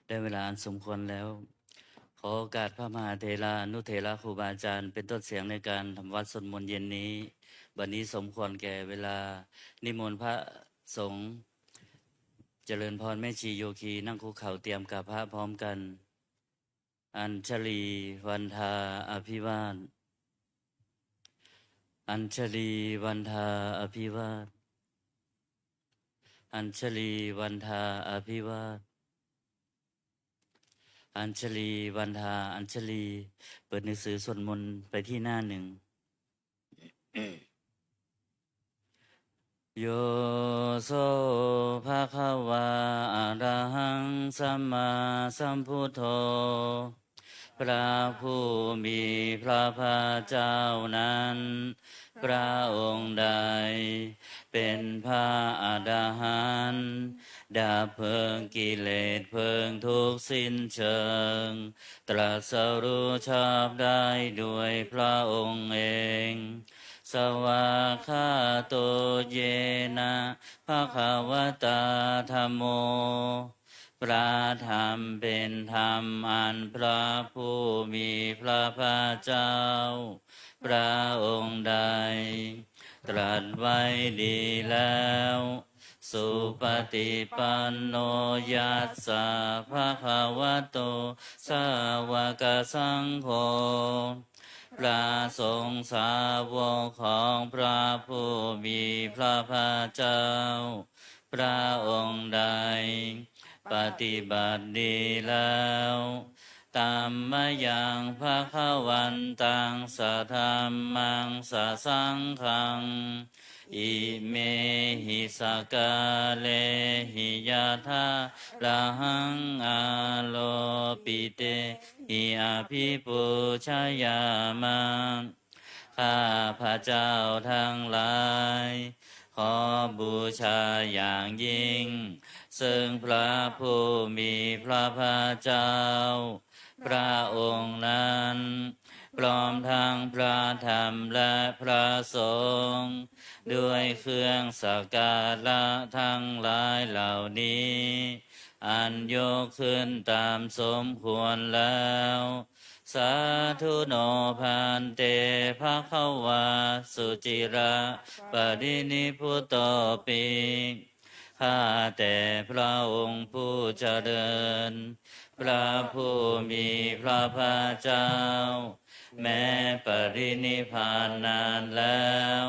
ได้เวลาอันสมควรแล้วขอโอกาสพระมหาเถระนุเถระครูบาอาจารย์เป็นต้นเสียงในการทำวัดสวดมนต์เย็นนี้บัดนี้สมควรแก่เวลานิมนต์พระสงฆ์เจริญพรแม่ชีโยคีนั่งคุกเข่าเตรียมกับพระพร้อมกันอัญชลีวันทาอภิวาทอัญชลีวันทาอภิวาทอัญชลีวันทาอภิวาทอัญชลีวันทาอัญชลีเปิดหนังสือสวดมนต์ไปที่หน้าหนึ่ง โยโสภะคะวาอะระหังสัมมาสัมพุทโธพระผู้มีพระภาคเจ้านั้นพระองค์ใดเป็นพระอรหันต์ดับเพลิงกิเลสเพลิงทุกข์สิ้นเชิงตรัสรู้ชอบได้ด้วยพระองค์เองสวากขาโตเยนะภะคะวะตาธัมโมพระธรรมเป็นธรรมอันพระผู้มีพระภาคเจ้าพระองค์ใดตรัสไว้ดีแล้วสุปฏิปันโนยัสสะภะคะวะโตสาวกสังโฆพระสงฆ์สาวกของพระผู้มีพระภาคเจ้าพระองค์ใดปฏิบัติดีแล้วตามมายังภะคะวันตังสัทธัมมังสัสสังฆังอิเมหิสกาเลหิยะทาระหังอาโลปิเตหิอาภิปุชยามาข้าพระเจ้าทั้งหลายขอบูชาอย่างยิ่งซึ่งพระผู้มีพระภาคเจ้าพระองค์นั้นพร้อมทั้งพระธรรมและพระสงฆ์ด้วยเครื่องสักการะทั้งหลายเหล่านี้อันยกขึ้นตามสมควรแล้วสาธุโนพันเตภะคะวาสุจิระปรินิพพุตโตปิข้าแต่พระองค์ผู้เจริญพระผู้มีพระภาคเจ้าแม้ปรินิพพานนานแล้ว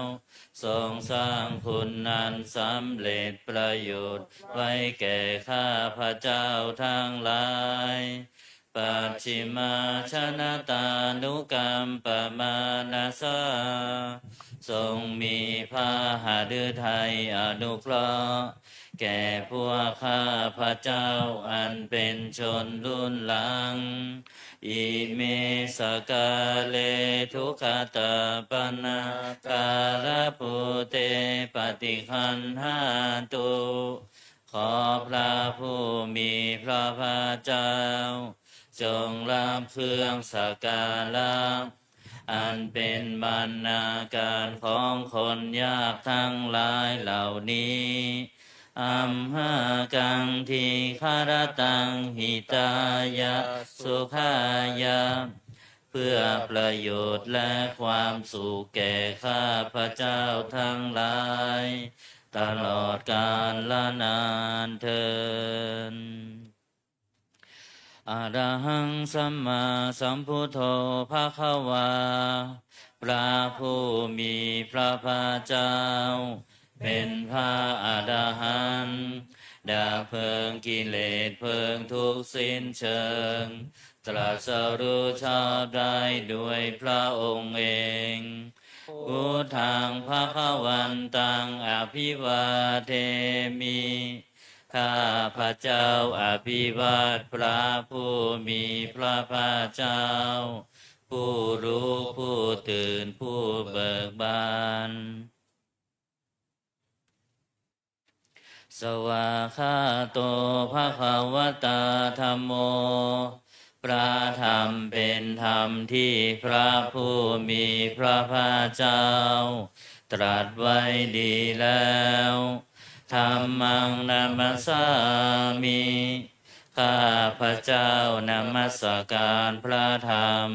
ทรงสร้างคุณนันสำเร็จประโยชน์ไว้แก่ข้าพระเจ้าทั้งหลายปัจฉิมาชนะตานุกรรมปมานาสาทรงมีพระหฤทัยอนุเคราะห์แก่พวกข้าพระเจ้าอันเป็นชนรุ่นหลังอิเมสกาเลทุกขตาปนาการปุเตปฏิคันหาตุขอพระผู้มีพระภาคเจ้าจงรับเครื่องสักการะอันเป็นบรรณาการของคนยากทั้งหลายเหล่านี้อัมหากังทีคารตังหิตายะสุขายะเพื่อประโยชน์และความสุขแก่ข้าพระเจ้าทั้งหลายตลอดกาลละนานเทอญอะระหังสัมมาสัมพุทโธภะคะวาพระผู้มีพระภาคเจ้าเป็นพระอรหันต์ดับเพลิงกิเลสเพลิงทุกข์สิ้นเชิงตรัสรู้ชอบได้ด้วยพระองค์เองพุทธังภคะวันตังอภิวาเทมิข้าพระเจ้าอภิวาทพระผู้มีพระภาคเจ้าผู้รู้ผู้ตื่นผู้เบิกบานสวากขาโตภะคะวะตาธัมโมพระธรรมเป็นธรรมที่พระผู้มีพระภาคเจ้าตรัสไว้ดีแล้วธัมมังนัมสสามิ ข้าพระเจ้านมัสการพระธรรม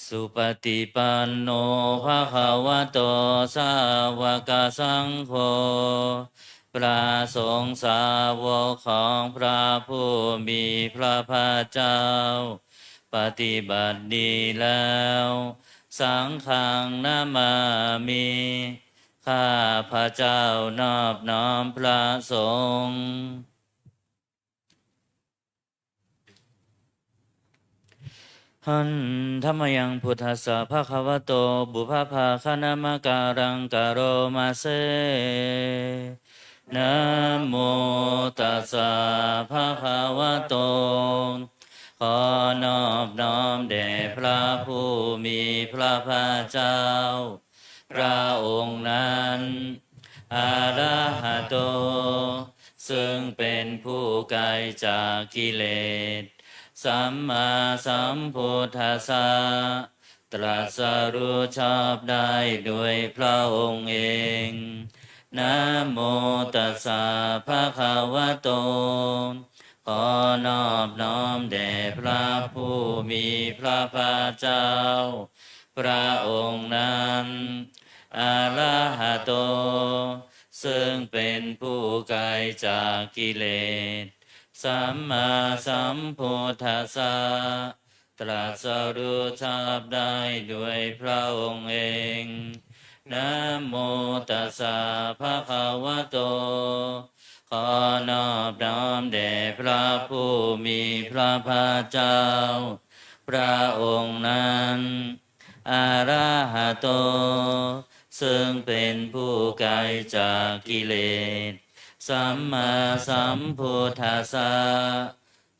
สุปฏิปันโนภะคะวะโตสาวกสังโฆพระสงฆ์สาวกของพระผู้มีพระภาคเจ้าปฏิบัติดีแล้วสังฆังนามามิข้าพระเจ้านอบน้อมพระสงฆ์หันธรรมยังพุทธัสสะภะคะวะโตบุพภาคณามการังกโรมาเซนะโมตัสสะภะคะวะโตขอนอบน้อมแด่พระผู้มีพระภาคเจ้าพระองค์นั้นอะระหะโตซึ่งเป็นผู้ไกลจากกิเลสสัมมาสัมพุทธัสสะตรัสรู้ชอบได้ด้วยพระองค์เองนะโมตัสสะภะคะวะโตขอนอบน้อมแด่พระผู้มีพระภาคเจ้าพระองค์นั้นอะระหะโตซึ่งเป็นผู้ไกลจากกิเลสสัมมาสัมพุทธัสสะตรัสรู้ชอบได้ด้วยพระองค์เองนะโมตัสสะภะคะวะโตขอนอบน้อมแด่พระผู้มีพระภาคเจ้าพระองค์นั้นอะระหะโตซึ่งเป็นผู้ไกลจากกิเลสสัมมาสัมพุทธัสสะ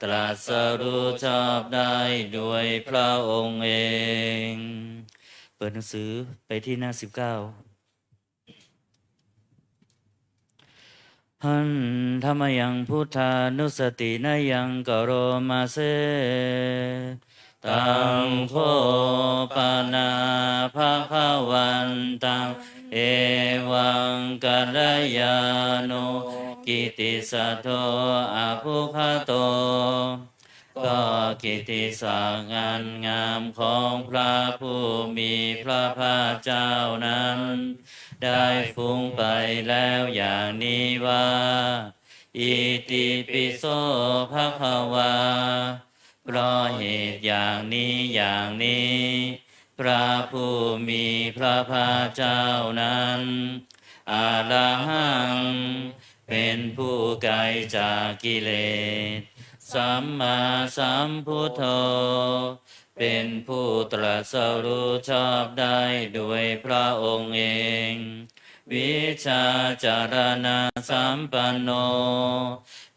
ตรัสรู้ชอบได้ด้วยพระองค์เองเปิดหนังสือไปที่หน้า19หันธรรมยังพุทธานุสตินายังกโรมาเซตังโฆปนาภะคะวันตังเอวังกัลยาโนกิติสัทโธอะภุคโตก็กิติศักดิ์อันงามของพระผู้มีพระภาคเจ้านั้นได้ฟุ้งไปแล้วอย่างนี้ว่าอิติปิโสภะคะวาเพราะเหตุอย่างนี้อย่างนี้พระผู้มีพระภาคเจ้านั้นอะระหังเป็นผู้ไกลจากกิเลสสัมมาสัมพุทโธเป็นผู้ตรัสรู้ชอบได้ด้วยพระองค์เองวิชาจารณะสัมปันโน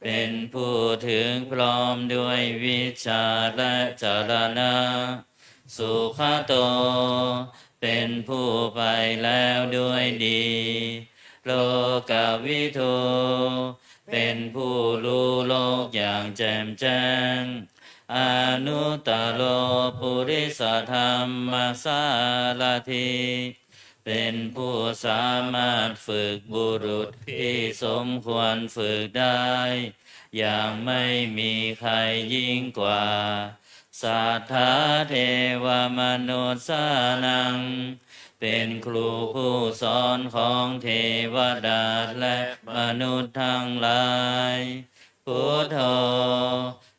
เป็นผู้ถึงพร้อมด้วยวิชาและจารณะสุขโตเป็นผู้ไปแล้วด้วยดีโลกวิทูเป็นผู้รู้โลกอย่างแจ่มแจ้งอนุตตโลปุริสธรรมสารถิเป็นผู้สามารถฝึกบุรุษที่สมควรฝึกได้อย่างไม่มีใครยิ่งกว่าสัทธาเทวมนุษย์สานังเป็นครูผู้สอนของเทวดาและมนุษย์ทั้งหลายพุทโธ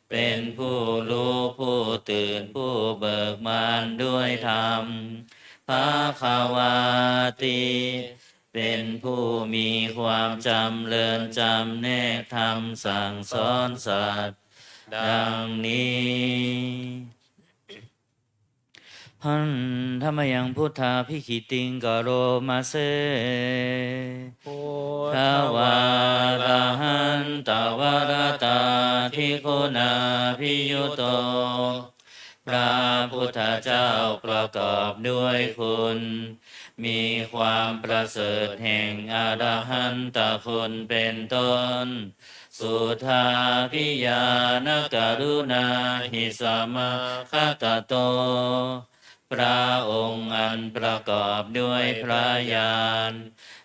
เป็นผู้รู้ผู้ตื่นผู้เบิกบานด้วยธรรมภควาติเป็นผู้มีความจำเริญจำแนกธรรมสั่งสอนสัตว์ดังนี้หันธรรมยังพุทธาภิขิติงกโรมาเซพุททธวาระหันตวรตาทิคุณาภิยุโตพระพุทธเจ้าประกอบด้วยคุณมีความประเสริฐแห่งอรหันตคุณเป็นต้นสุทาพิยานกรุณาหิสมาคตโตพ พระองค์อันประกอบด้วยพระญาณ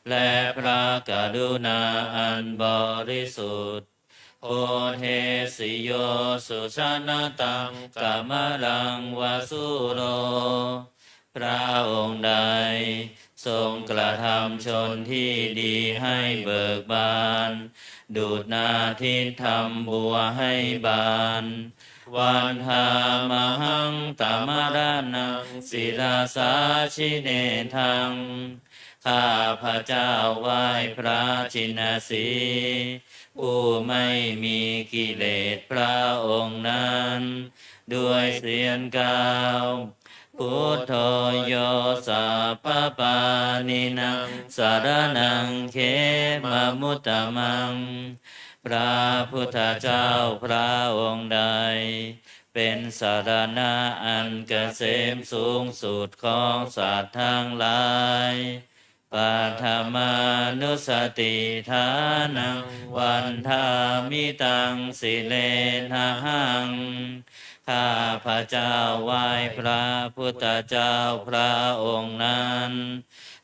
และพระกรุณาอันบริสุทธิ์โอเทสิโยสุชนะตังกัมมลังวาสุโรพระองค์ใดทรงกระทำชนที่ดีให้เบิกบานดูดนาทิตทำบัวให้บานวันธามหังตามรานังศิลาสาชิเนทังข้าพระเจ้าไหว้พระชินสีห์ผู้ไม่มีกิเลสพระองค์นั้นด้วยเสียงกล่าวพุทโธโยสัพพปานินังสารนังเขมมุตตมังพระพุทธเจ้าพระองค์ใดเป็นสารณะอันเกษมสูงสุดของสัตว์ทั้งหลายปัทมานุสติฐานังวันทามิตังสิเลนะหังข้าพระเจ้าไหว้พระพุทธเจ้าพระองค์นั้น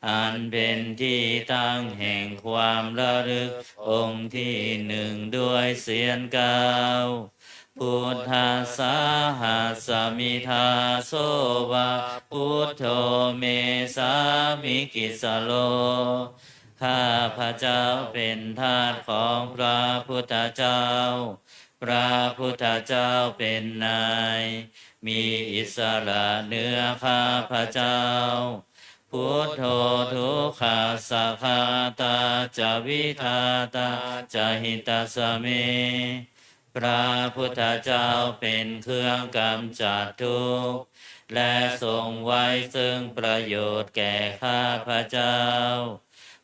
อันเป็นที่ตั้งแห่งความระลึกองค์ที่หนึ่งด้วยเสียงกล่าวพุทธัสสะหัสสมิทาโสวะพุทโธเมสามิกิสโลข้าพระเจ้าเป็นทาสของพระพุทธเจ้าพระพุทธเจ้าเป็นนายมีอิสระเหนือข้าพระเจ้าพุทโธทุกขาสัคาตาจาวิทาตาจาหิตาสเมพระพุทธเจ้าเป็นเครื่องกำจัดทุกข์และทรงไว้ซึ่งประโยชน์แก่ข้าพระเจ้า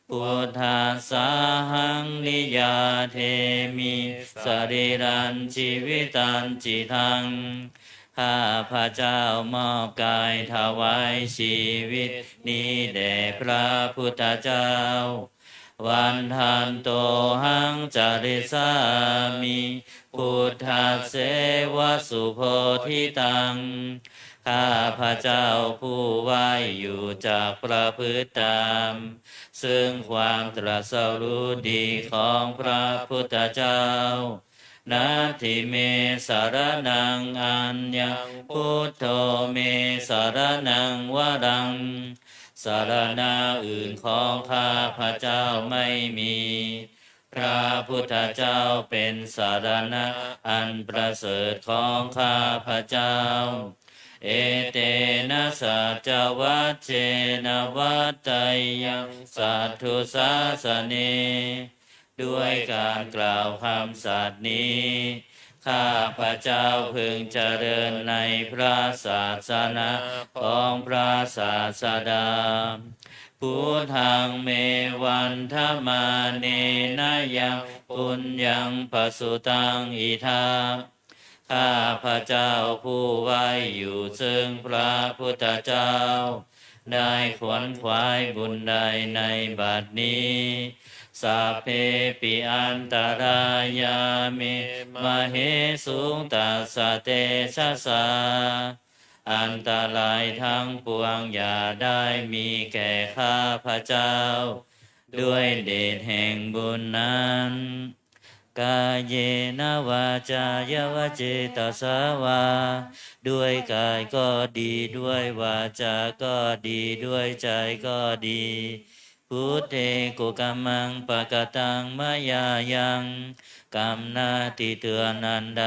พุทธัสสะหังนิยาเทมิสรีรันชีวิตันจิทังข้าพระเจ้ามอบกายถวายชีวิตนี้แด่พระพุทธเจ้าวันทันโตหังจาริสามิพุทธัสเสวสุโพธิตังข้าพระเจ้าผู้ไหวอยู่จากประพฤติตามซึ่งความตรัสรู้ดีของพระพุทธเจ้านาทิเมสารนังอัญญังพุทโธเมสารนังวรังสารณะอื่นของข้าพระเจ้าไม่มีพระพุทธเจ้าเป็นสารณะอันประเสริฐของข้าพระเจ้าเอเตนะสัจวัชเชนะวัตไตยังสัทธุสาสเนด้วยการกล่าวคำสัตย์นี้ข้าพระเจ้าพึงเจริญในพระศาสนาของพระศาสดาพุทธังเมวันธมาเนนะยังปุญญังปสุตังอิทาข้าพระเจ้าผู้ไหวอยู่ซึ่งพระพุทธเจ้าได้ขวนขวายบุญใดในบัดนี้สัพเพปิอันตรายามิมเหสุงตัสสะเตชะสาอันตรายทั้งปวงอย่าได้มีแก่ข้าพระเจ้าด้วยเดชแห่งบุญนั้นกายเยนะวาจายวเจตสาวาด้วยกายก็ดีด้วยวาจาก็ดีด้วยใจก็ดีพุทเทกุกัมมังปะกตังมายายังกรรมนาติเตือนอันใด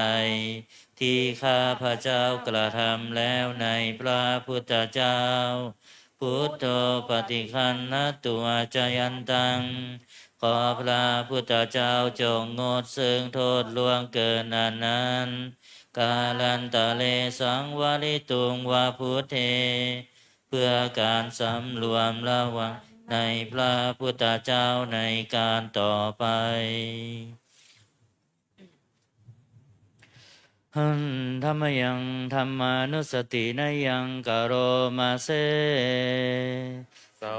ที่ข้าพระเจ้ากระทำแล้วในพระพุทธเจ้าพุทโธปฏิคันนตัวจยันตังขอพระพุทธเจ้าจงงดซึ่งโทษล่วงเกินอันนั้นกาลันตะเลสังวริตุงวาพุทเทเพื่อการสำรวมระวังในพระพุทธเจ้าในการต่อไปหันธรรมยังธรรมานุสตินยังกโรมาเส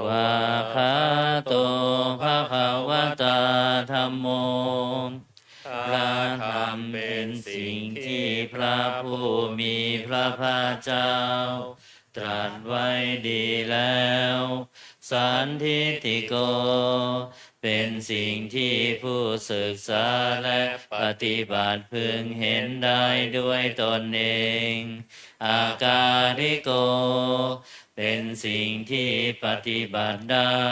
วาคาโตภะคะวะตาธัมโมพระธรรมเป็นสิ่งที่พระผู้มีพระภาคเจ้า ตรัสไว้ดีแล้วสันทิฏฐิโกเป็นสิ่งที่ผู้ศึกษาและปฏิบัติพึงเห็นได้ด้วยตนเองอาการิโกเป็นสิ่งที่ปฏิบัติได้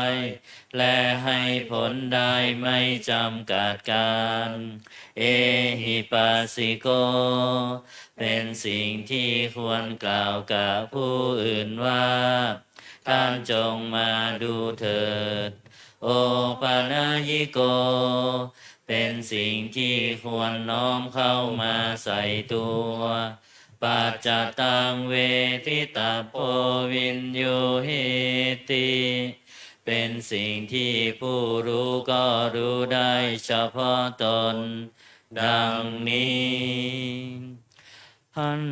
และให้ผลได้ไม่จำกัดการเอหิปัสสิโกเป็นสิ่งที่ควรกล่าวกับผู้อื่นว่าท่านจงมาดูเถิดโอปานายิโกเป็นสิ่งที่ควรน้อมเข้ามาใส่ตัวปัจจตังเวทิตาโพวินโยหิติเป็นสิ่งที่ผู้รู้ก็รู้ได้เฉพาะตนดังนี้หัน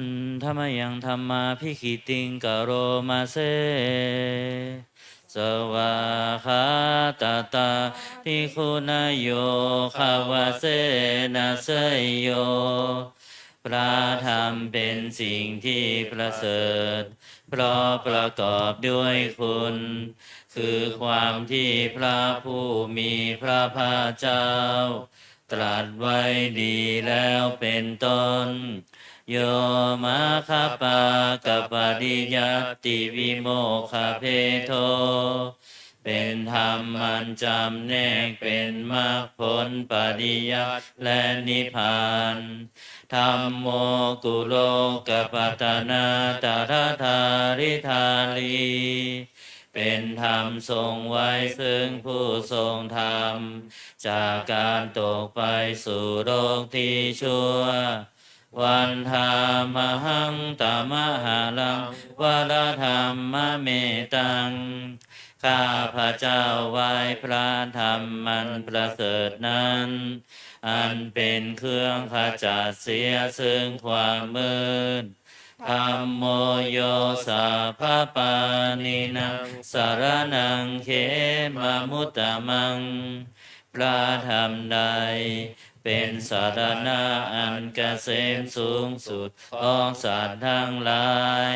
ธรรมยังธรรมาภิกขิติงกโรมาเซสวาคาตาตาภิกขุนโยคาวาเสนะเสยโยพระธรรมเป็นสิ่งที่ประเสริฐเพราะประกอบด้วยคุณคือความที่พระผู้มีพระภาคเจ้าตรัสไว้ดีแล้วเป็นต้นโยมาคาปากปริยัตติวิโมคขเพโทเป็นธรรมมันจำแนกเป็นมรรคผลปริยัติและนิพพานธัมโมกุโลกปัตตนาตถาธาริธาลีเป็นธรรมทรงไว้ซึ่งผู้ทรงธรรมจากการตกไปสู่โลกที่ชั่ววันธามหังตมหาลังวรธรรมเมตังข้าพระเจ้าไหว้พระธรรมมันประเสริฐนั้นอันเป็นเครื่องขจัดเสียซึ่งความมืดธัมโมโยสัพพปานินังสารนังเขมามุตตมังพระธรรมใดเป็นสารณะอันเกษมสูงสุดของสัตว์ทั้งหลาย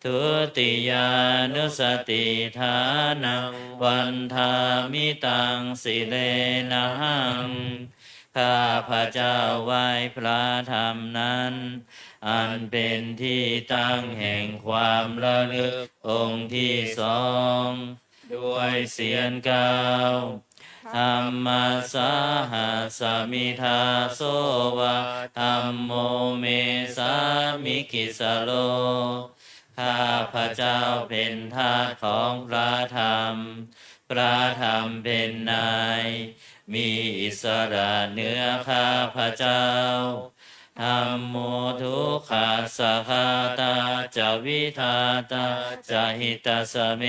ทุติยานุสติฐานังวันธามิตังสิเลนะหังข้าพระเจ้าไหว้พระธรรมนั้นอันเป็นที่ตั้งแห่งความระลึกองค์ที่สองด้วยเสียงกล่าวธัมมัสสาหัสสมิทาโสวะธัมโมเมสามิกิสโลข้าพระเจ้าเป็นทาสของพระธรรมพระธรรมเป็นนายมีอิสระเหนือข้าพระเจ้าธัมโมทุกขัสสะคาตาจาวิทาตาจาหิตาสเม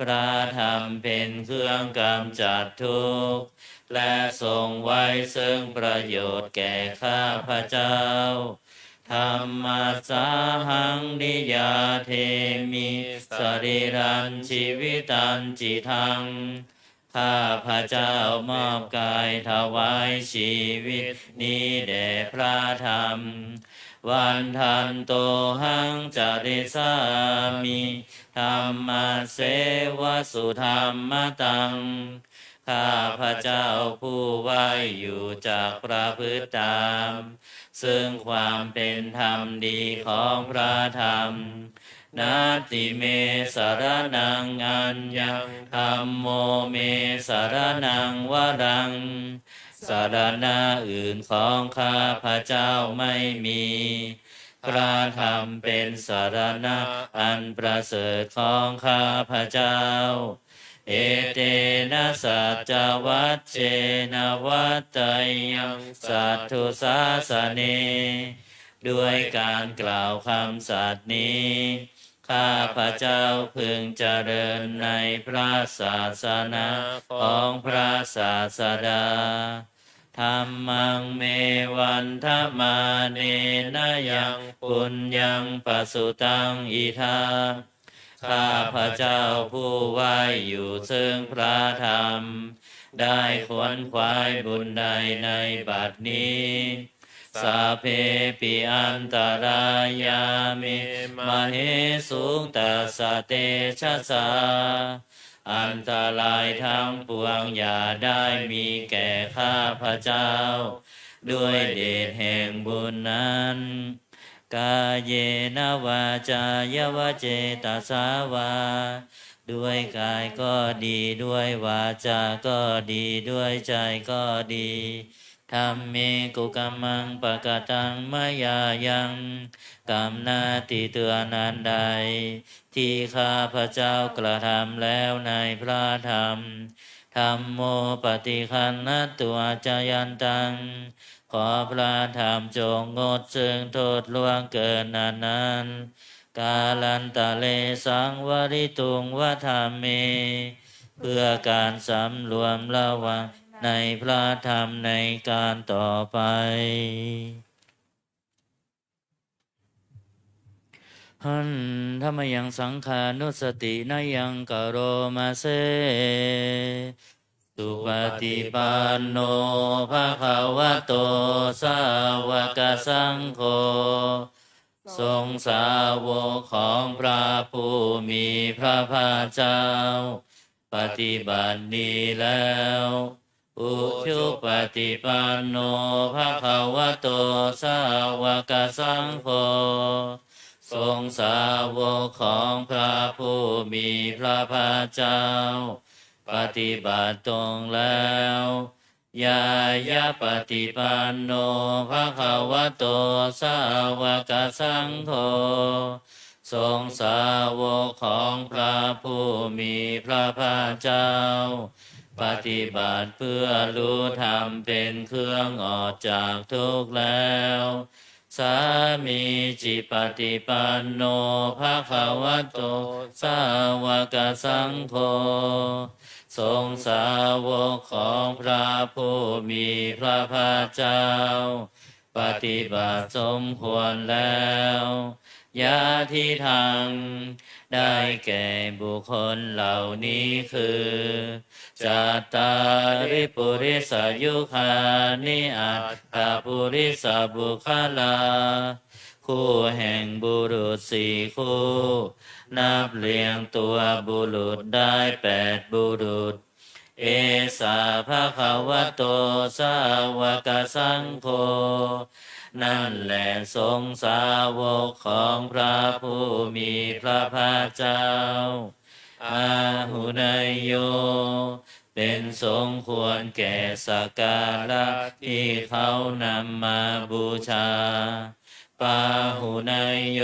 พระธรรมเป็นเครื่องกำจัดทุกข์และทรงไว้ซึ่งประโยชน์แก่ข้าพระเจ้าธัมมัสสาหังนิยาเทมิสรีรันชีวิตันจิตังข้าพระเจ้ามอบกายถวายชีวิตนี้แด่พระธรรมวันทันโตหังจาริสามิธรรมเสวสุธรรมตังข้าพระเจ้าผู้ไหวอยู่จากประพฤติตามซึ่งความเป็นธรรมดีของพระธรรมนาติเมสารนังอัญญังธัมโมเมสารนังวรังสารณะอื่นของข้าพระเจ้าไม่มีพระธรรมเป็นสารณะอันประเสริฐของข้าพระเจ้าเอเตนะสัจจวัชเชนะวัตตยังสัทธุสาสเนด้วยการกล่าวคำสัตย์นี้ข้าพระเจ้าพึงเจริญในพระศาสนาของพระศาสดาธัมมังเมวันทมาเนนะยังปุญญังปสุตังอิทาข้าพระเจ้าผู้ไหวอยู่ซึ่งพระธรรมได้ขวนขวายบุญใดในบัดนี้ สัพเพปิอันตรายามิมเหสุงตัสสะเตชะสาอันตรายทั้งปวงอย่าได้มีแก่ข้าพระเจ้าด้วยเดชแห่งบุญนั้นกายเยนวาจายวเจตสาวาด้วยกายก็ดีด้วยวาจาก็ดีด้วยใจก็ดีธรรมเมกุกัมมังปะกตังมะยายังกรรมหน้าที่เตือนนั้นใดที่ข้าพระเจ้ากระทำแล้วในพระธรรมธัมโมปฏิคันนตัวจายันตังขอพระธรรมจงงดซึ่งโทษล่วงเกินนั้นกาลันตะเลสังวริตุงวธรรมเมเพื่อการสำรวมระวังในพระธรรมในการต่อไปหันธรรมยังสังขานุสตินายังกโรมาเซสุปฏิปันโนภะคะวะโตสาวกสังโฆทรงสาวกของพระผู้มีพระภาคเจ้าปฏิบัติดีแล้วอุชุปฏิปันโนภะคะวะโตสาวกสังโฆทรงสาวกของพระผู้มีพระภาคเจ้าปฏิบัติตรงแล้วยายะปฏิปันโนภะคะวะโตสาวกสังโฆทรงสาวกของพระผู้มีพระภาคเจ้าปฏิบัติเพื่อรู้ธรรมเป็นเครื่องออกจากทุกข์แล้วสามีจิปฏิปันโนภะคะวะโตสาวกสังโฆทรงสาวกของพระผู้มีพระภาคเจ้าปฏิบัติสมควรแล้วยาทิทางได้แก่บุคคลเหล่านี้คือจัตตาริปุริสยุคานิอัตถปุริสบุคลาคู่แห่งบุรุษสี่คู่นับเรียงตัวบุรุษได้8บุรุษเอสาภะคะวะโตสาวกสังโฆนั่นแหละทรงสาวกของพระผู้มีพระภาคเจ้าอาหุนายโยเป็นสมควรแก่สักการะที่เขานำมาบูชาปาหุนายโย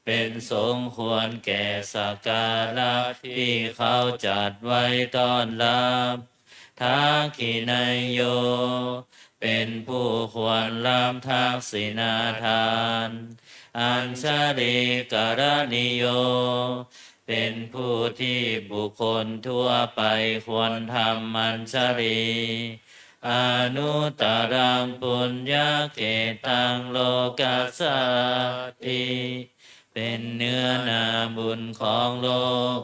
เป็นสมควรแก่สักการะที่เขาจัดไว้ต้อนรับทักขินายโยเป็นผู้ควรรับทักษิณาทานอัญชลิกรณิโยเป็นผู้ที่บุคคลทั่วไปควรทำอัญชลีอนุตตรังปุญญเกตังโลกัสสติเป็นเนื้อนาบุญของโลก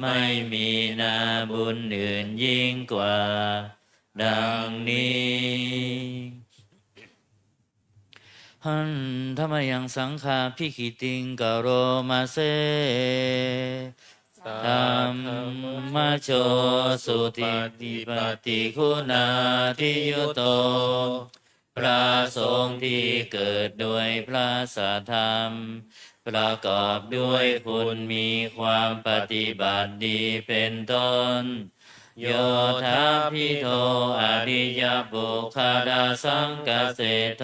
ไม่มีนาบุญอื่นยิ่งกว่าดังนี้หันธรรมยังสังฆาภิคิติงกโรมาเซธัมมโชสุติปฏิคุณาทิยุโตพระสงฆ์ที่เกิดด้วยพระสัทธรรมประกอบด้วยคุณมีความปฏิบัติดีเป็นต้นโยธาภิโทอริยบุคคลสังกเสโท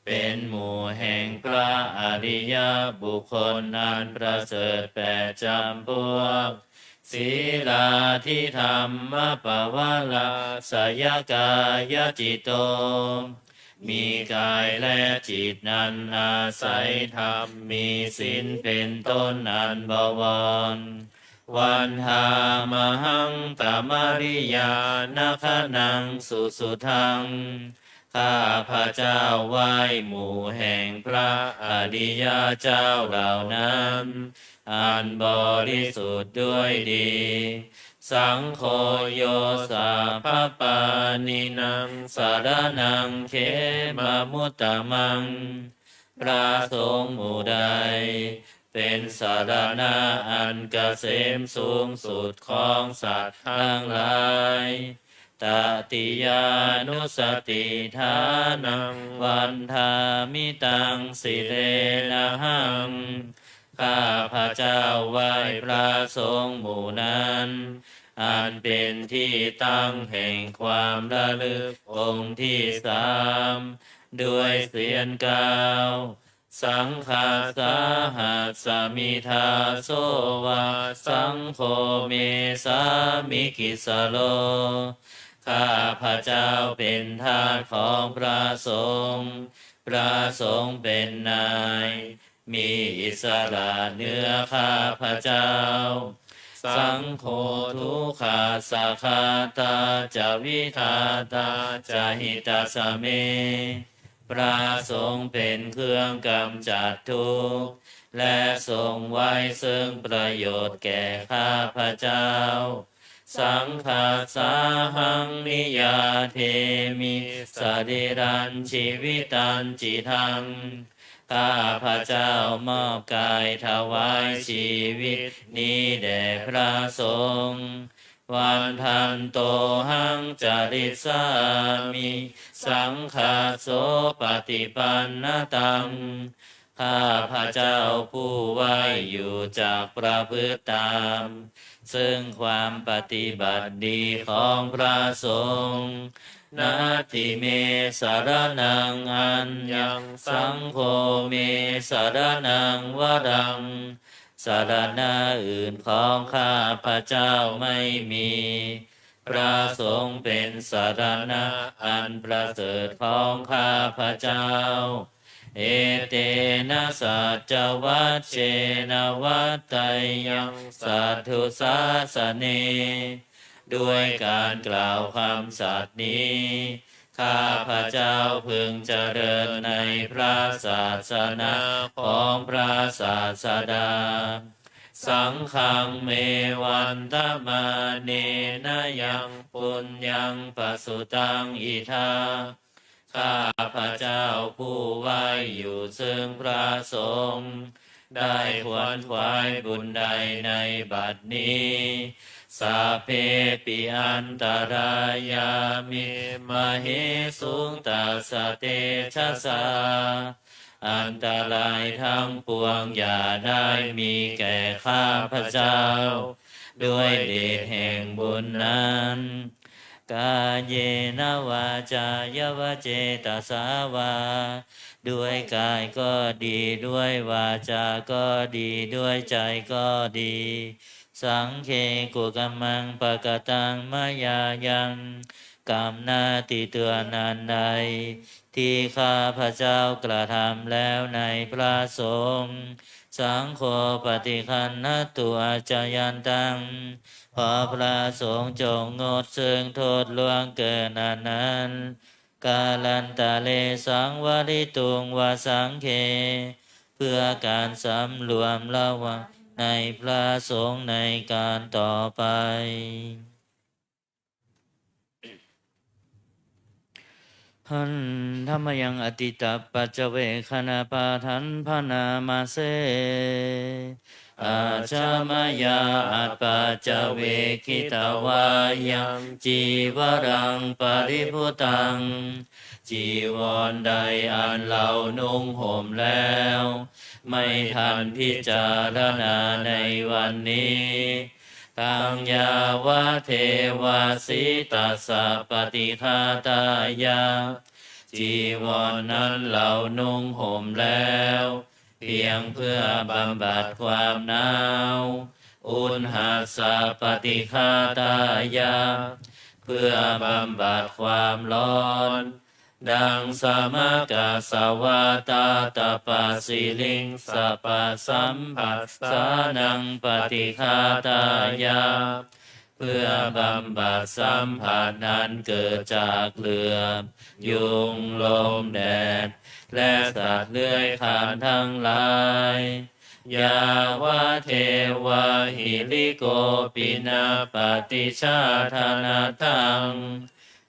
เป็นหมู่แห่งพระอริยบุคคลอันประเสริฐ8จำพวกศีลาทิธรรมปวาลาสยกายจิตโตมีกายและจิตนั้นอาศัยธรรมมีศีลเป็นต้นอันบวรวันหามหังตมริยานาคนังสุสุทังข้าพระเจ้าไหว้หมู่แห่งพระอริยเจ้าเหล่านั้นอันบริสุทธิ์ด้วยดี สังโฆโยสัพพปานินังสารนังเขมมุตตมังพระสงฆ์หมู่ใดเป็นสารณะอันเกษมสูงสุดของสัตว์ทั้งหลายตติยานุสติฐานังวันทามิตังสิเรนะหังข้าพระเจ้าไหว้พระสงฆ์หมู่นั้นอันเป็นที่ตั้งแห่งความระลึกองค์ที่สามด้วยเสียงกล่าวสังฆาสาหัสสมิทาโสวาสังโฆเมสามิกิสโลข้าพระเจ้าเป็นทาสของพระสงฆ์พระสงฆ์เป็นนายมีอิสระเหนือข้าพระเจ้าสังโฆทุกขาสาคาตาจาวิทาตาจาหิตาสเมพระสงฆ์เป็นเครื่องกำจัดทุกข์และทรงไว้ซึ่งประโยชน์แก่ข้าพระเจ้าสังฆาสาหังนิยาเทมิสริรันชีวิตันจิทังข้าพระเจ้ามอบกายถวายชีวิตนี้แด่พระสงฆ์วันทันโตหังจริสามิสังฆาโสปฏิปันนตังข้าพระเจ้าผู้ไหวอยู่จากประพฤติตามซึ่งความปฏิบัติดีของพระสงฆ์นาทิเมสารนังอัญญังสังโฆเมสารนังวรังสารณะอื่นของข้าพระเจ้าไม่มีพระสงฆ์เป็นสารณะอันประเสริฐของข้าพระเจ้าเอเตนะสัจวัชเชนะวัตไตยังสัทธุสาสเนด้วยการกล่าวคำสัตย์นี้ข้าพระเจ้าพึงเจริญในพระศาสนาของพระศาสดาสังฆังเมวันตมาเนนะยังปุญญังปสุตังอิทาข้าพระเจ้าผู้ไหวอยู่ซึ่งพระสงฆ์ได้ขวนขวายบุญใดในบัดนี้สัพเพปิอันตรายามิมเหสุงตัสสะเตชะสาอันตรายทั้งปวงอย่าได้มีแก่ข้าพระเจ้าด้วยเดชแห่งบุญนั้นกาเยนะวาจายวเจตสาวาด้วยกายก็ดีด้วยวาจาก็ดีด้วยใจก็ดีสังเคกุกัมมังปะกตังมายายังกรรมนาติเตือนนันใดที่ข้าพระเจ้ากระทำแล้วในพระสงฆ์สังโฆปฏิคันนตุอาจายันตังขอพระสงฆ์จงงดซึ่งโทษล่วงเกินนั้นกาลันตะเลสังวริตุงวาสังเคเพื่อการสำรวมระวังในพระสงฆ์ในการต่อไปหันธรรมยังอติตาปัจเจเวคณาปาทันพนามาเสอาชามายาอัปปัจเจเวคิตวายังจีวรังปริพุตังจีวรใดอันเรานุ่งห่มแล้วไม่ทันพิจารณาในวันนี้ตังยาวะเทวาสิตัสสะปฏิฆาตายาจีวรนั้นเรานุ่งห่มแล้วเพียงเพื่อบำบัดความหนาวอุณหัสสะปฏิฆาตายาเพื่อบำบัดความร้อนดังสมกาสวาตาตปัสสิลิงสปัสสัมปัสสานังปฏิฆาตายาเพื่อบำบัดสัมผัสนั้นเกิดจากเหลือบยุงลมแดดและสัตว์เลื้อยคลานทั้งหลาย ยาวะเทวะหิริโกปินาปฏิชาธนาตัง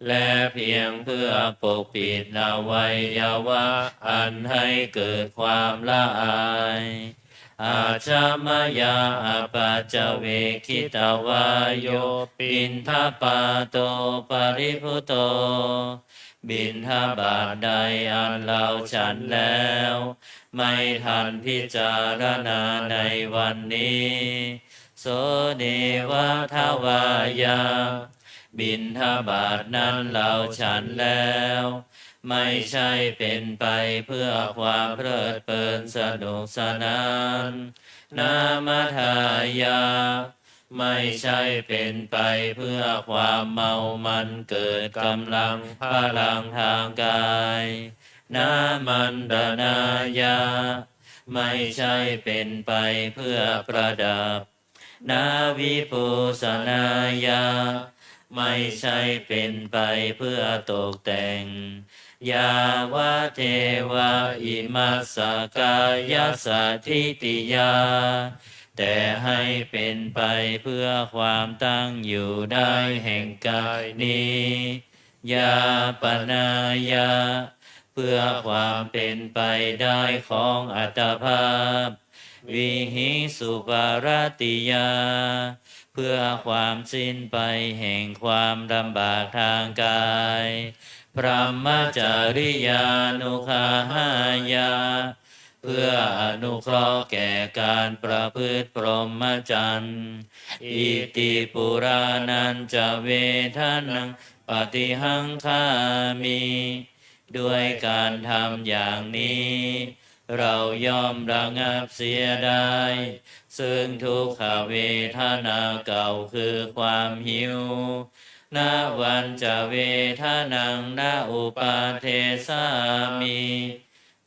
และเพียงเพื่อปกปิดอวัยวะอันให้เกิดความละอายอาชามยาอาปาจเวคิตวายโยปินทปาโตปริพุโตบิณฑบาตใดอันเราฉันแล้วไม่ทันพิจารณาในวันนี้โสเนวะทวายาบิณฑบาตนั้นเราฉันแล้วไม่ใช่เป็นไปเพื่อความเพลิดเพลินสนุกสนานนามทายาไม่ใช่เป็นไปเพื่อความเมามันเกิดกำลังพลังทางกายนามันดนายาไม่ใช่เป็นไปเพื่อประดับนาวิภูสนายาไม่ใช่เป็นไปเพื่อตกแต่งยาวะเทวะอิมัสสกายสัทธิติยาแต่ให้เป็นไปเพื่อความตั้งอยู่ได้แห่งกายนี้ยาปนายาเพื่อความเป็นไปได้ของอัตภาพวิหิสุปารติยาเพื่อความสิ้นไปแห่งความลำบากทางกายพรหมจาริยานุคาหายาเพื่ออนุเคราะห์แก่การประพฤติพรหมจรรย์อิติปุรานันจะเวทนังปฏิหังคามิด้วยการทำอย่างนี้เราย่อมระงับเสียได้ซึ่งทุกขเวทนาเก่าคือความหิวนาวันจะเวทนังนาอุปาเทสามิ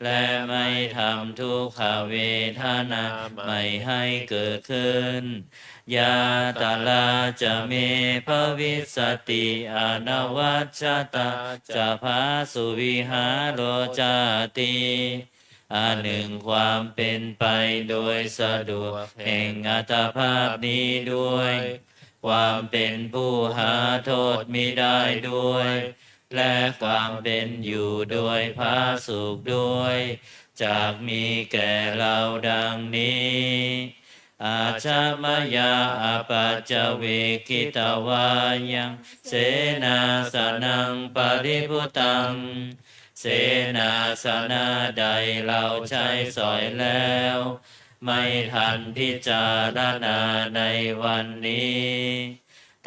และไม่ทำทุกขเวทนาไม่ให้เกิดขึ้นยาตาลาจะเมภวิสติอนวัชชตาจะพาสุวิหารโรจาติอันหนึ่งความเป็นไปโดยสะดวกแห่งอัตภาพนี้ด้วยความเป็นผู้หาโทษมิได้ด้วยและความเป็นอยู่โดยพาสุขด้วยจากมีแก่เราดังนี้อาชามยาอาปัจจเวคิตวายังเสนาสนังปริพุตังเสนาสนะใดเราใช้สอยแล้วไม่ทันพิจารณาในวันนี้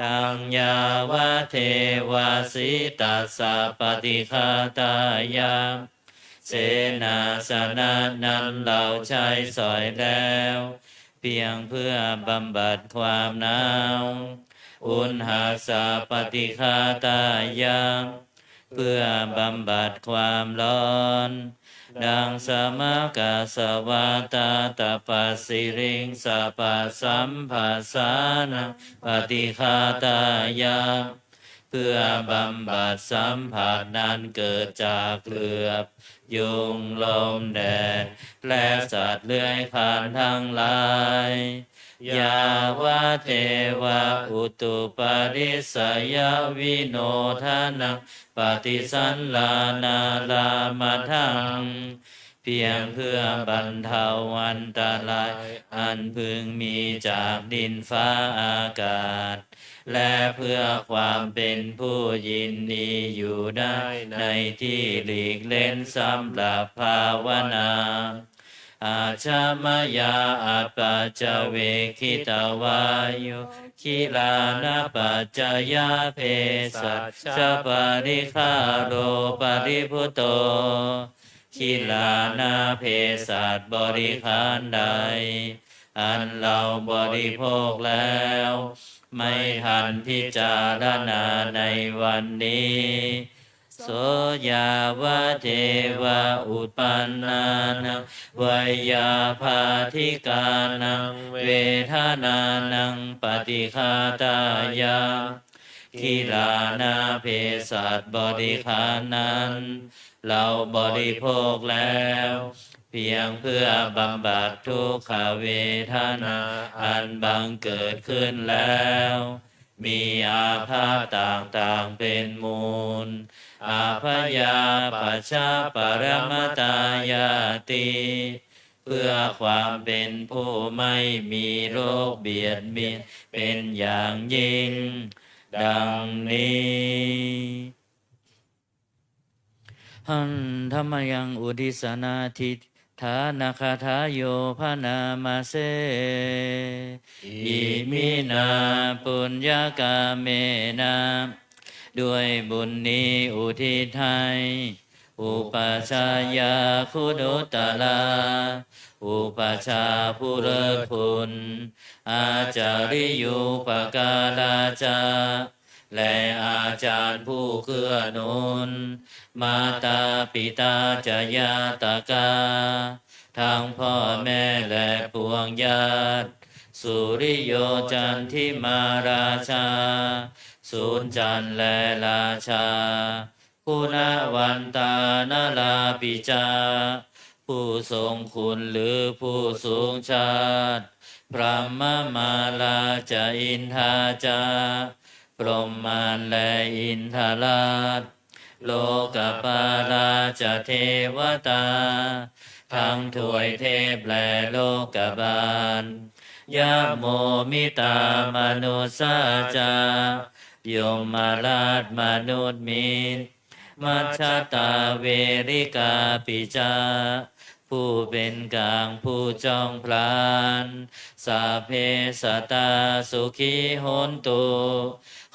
ตังยาวะเทวาสิตัสสะปฏิฆาตายาเสนาสนะนั้นเราใช้สอยแล้วเพียงเพื่อบำบัดความหนาวอุณหาสะปฏิฆาตายาเพื่อบำบัดความร้อนดังสมกาสวาตาตปัสสิริงสัพพสัมภาสานังปฏิฆาตายาเพื่อบำบัดสัมผัสนั้นเกิดจากเหลือบยุงลมแดดและสัตว์เลื้อยคลานทั้งหลายยาวะเทวะอุตุปาริสยวิโนทานังปฏิสันลานาลามาทังเพียงเพื่อบรรเทาอันตรายอันพึงมีจากดินฟ้าอากาศและเพื่อความเป็นผู้ยินดีอยู่ได้ในที่หลีกเล่นสำหรับภาวนาอาชามยาอาปัจจเวคิตวายุคิลานาปัจจยาเพสัชปาริคาโรปริพุโตคิลานาเพสัชบริขารใดอันเราบริโภคแล้วไม่ทันพิจารณาในวันนี้โสยาวะเทวะอุปปันนานังวยาภาธิกานังเวทนานังปฏิฆาตายาคิลานาเพสัชบริขารนั้นเราบริโภคแล้ว เพียงเพื่อบำบัดทุกขเวทนาอันบังเกิดขึ้นแล้ว มีอาพาธต่างๆเป็นมูล อาพยาปัชชาปรมตายาติ เพื่อความเป็นผู้ไม่มีโรคเบียดเบียนเป็นอย่างยิ่ง ดังนี้ หันธรรมยังอุดิสนาทิฐานาคาทายโยพนามาเสอิมินาปุญญากาเมนาด้วยบุญนี้อุทิศให้อุปชายาคุโดตลาอุปชาผู้เลิศคุณอาจาริยุปการาจาและอาจารย์ผู้เกื้อหนุนมาตาปิตาจายาตากาทั้งพ่อแม่และปวงญาติสุริโยจันทิมาราชาสูนจันทร์และราชาคุณวันตานาลาปิจาผู้ทรงคุณหรือผู้สูงชาติพระมมาลาจาอินทาจาพรหมานและอินทราชโลกปาราจเทวตาทั้งถวยเทพและโลกบาลยะโมมิตามนุสาจายมราชมนุษย์มิตรมัชฌตาเวริกาปิจาผู้เป็นกลางผู้จ้องพลานสาเพสตาสุขีโหนตุ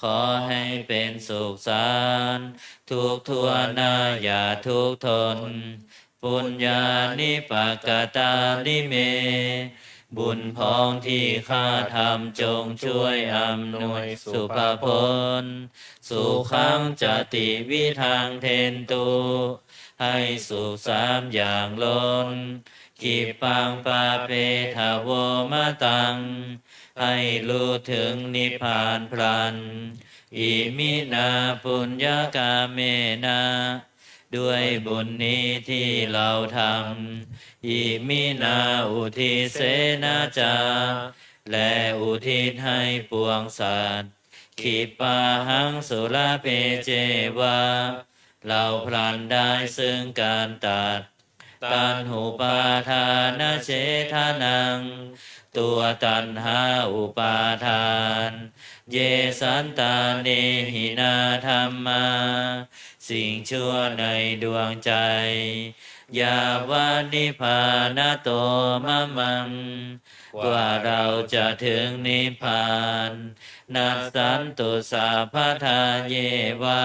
ขอให้เป็นสุขสันต์ทุกทั่วหน้าอย่าทุกข์ทนปุญญานิปักกตานิเมบุญพ้องที่ข้าทำจงช่วยอำนวยสุภพลสุขังจติวิทังเทนตุให้สุขสามอย่างล้นกิปังปาเปทาโวมะตังให้รู้ถึงนิพพานพลันอิมินาปุญญากาเมนาด้วยบุญนี้ที่เราทำอิมินาอุทิเสนาจาและอุทิศให้ปวงสัตว์ขิปาหังสุรเพเจวาเราพลันได้ซึ่งการตัดตันหุปาทานเฉทานังตัวตันหาอุปาทานเยสันตาเนหินาธรรมาสิ่งชั่วในดวงใจยาวานิพานาโตมะมังกว่าเราจะถึงนิพพานนัสสันตุสาพทาเยวา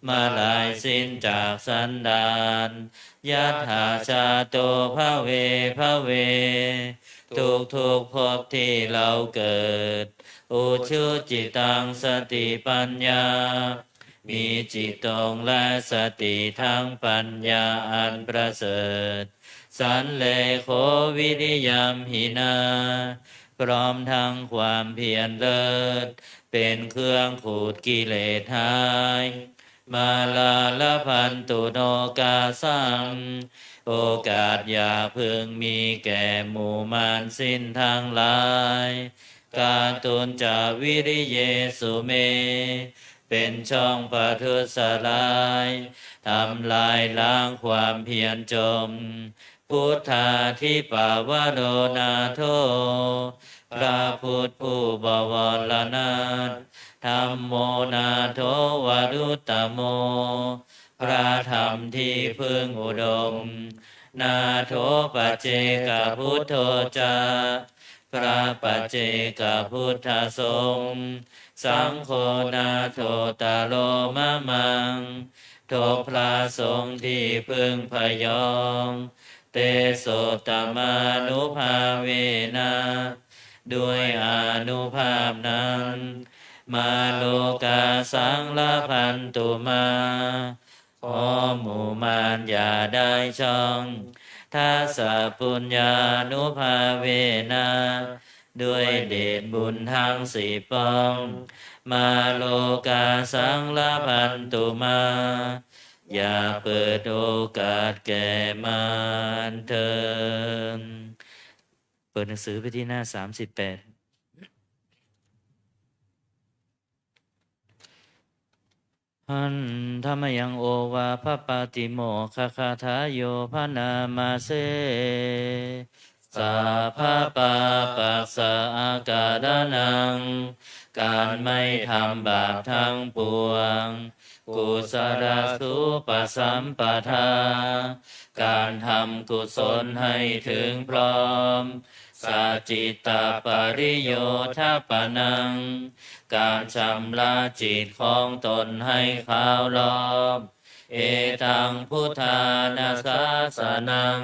มาลายสิ้นจากสันดานยัตถาชาโตภะเวภะเวทุกภพที่เราเกิดอุชุจิตังสติปัญญามีจิตตรงและสติทั้งปัญญาอันประเสริฐสันเลโควิริยมหินาพร้อมทั้งความเพียรเลิศเป็นเครื่องขูดกิเลสหายมาลาละพันตุโนกาสังโอกาสอย่าพึงมีแก่หมู่มารสิ้นทั้งหลายการตุนจาวิริเยสุเมเป็นช่องปทุสลายทำลายล้างความเพียรจมพุทธาทิปาวโรนาโทพระพุทธผู้บวรนาถธัมโมนาโทวรุตตโมพระธรรมที่พึ่งอุดมนาโทปัจเจกพุทโธจาพระปัจเจกพุทธสงฆ์สังโฆนาโทตาโลมะมังโทพระสงฆ์ที่พึ่งพยองเตโสตมานุภาเวนะด้วยอานุภาพนั้นมาโลกาสังละพันตุมาขอหมู่มารอย่าได้ช่องทัสสะปุญญานุภาเวนะด้วยเดชบุญทั้งสี่ป้องมาโลกาสังละพันตุมา อย่าเปิดโอกาสแก่มารเถิดเปิดหนังสือไปที่หน้า38หันธรรมยังโอวาพระปาติโมคคาทายโยพระนามาเสสัพพะปาปัสสะอาการนังการไม่ทำบาปทั้งปวงกุศลสุปสัมปทาการทำกุศลให้ถึงพร้อมสัจจิตตปริโยทปนังการชำระจิตของตนให้ขาวรอบเอตังพุทธานาสาสนัง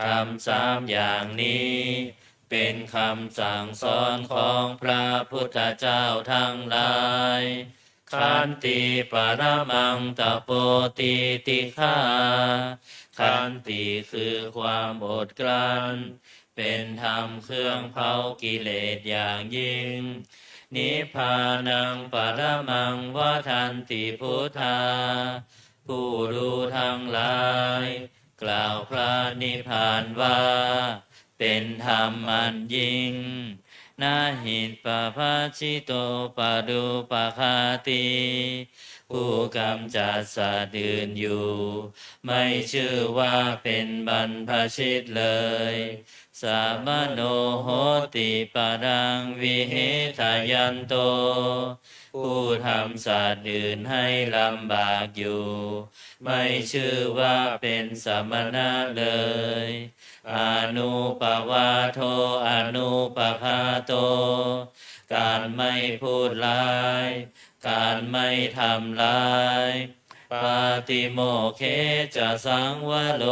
ทำ3อย่างนี้เป็นคำสั่งสอนของพระพุทธเจ้าทั้งหลายขันติปรมังตโปติติฆาขันติคือความอดกลั้นเป็นธรรมเครื่องเผากิเลสอย่างยิ่งนิพพานังปรมังวทันติพุทธาผู้รู้ทั้งหลายกล่าวพระนิพพานว่าเป็นธรรมอันยิ่งนาหิตปภาชิโตปดุปคาติผู้กำจัดสัตว์อื่นอยู่ไม่ชื่อว่าเป็นบรรพชิตเลยสามโนโหติปรังวิเหทายันโตผู้ทำสัตว์อื่นให้ลำบากอยู่ไม่ชื่อว่าเป็นสมณะเลยอนุปวาโทอนุปภาโตการไม่พูดร้ายการไม่ทำร้ายปาติโมเคจะสังวโล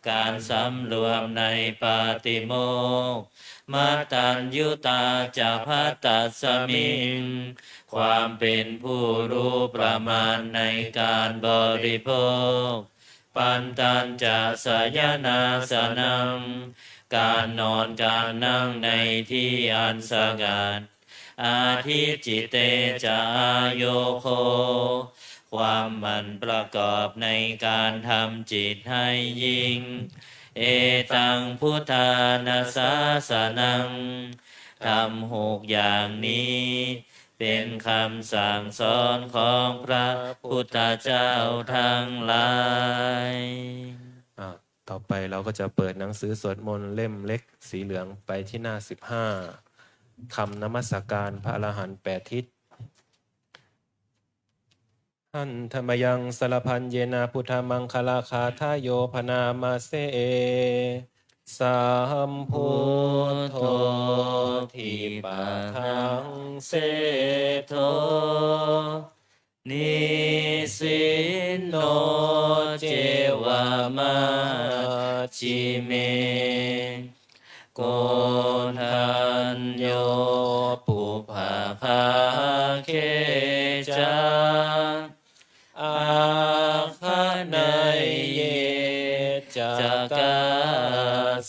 การสำรวมในปาติโมกข์มัตตัญยุตาจะพัตตัสมิงความเป็นผู้รู้ประมาณในการบริโภคปันตัญจะสยนาสนังการนอนการนั่งในที่อันสงัดอาทิจิเตจะอาโยโคความมันประกอบในการทำจิตให้ยิ่งเอตังพุทธานาสาสนังทำ6อย่างนี้เป็นคำสั่งสอนของพระพุทธเจ้าทั้งหลายต่อไปเราก็จะเปิดหนังสือสวดมนต์เล่มเล็กสีเหลืองไปที่หน้า15คำนมัสการพระอรหันต์8ทิศหันธรรมยังสารพันเยนาพุทธมังคลาคาทายโยพนามาเสสัมพุทโธทิปะทังเสโธนิสินโนเจวามาชิเมโกทัญโยปุภาภาเคจาอาคานายเยจากา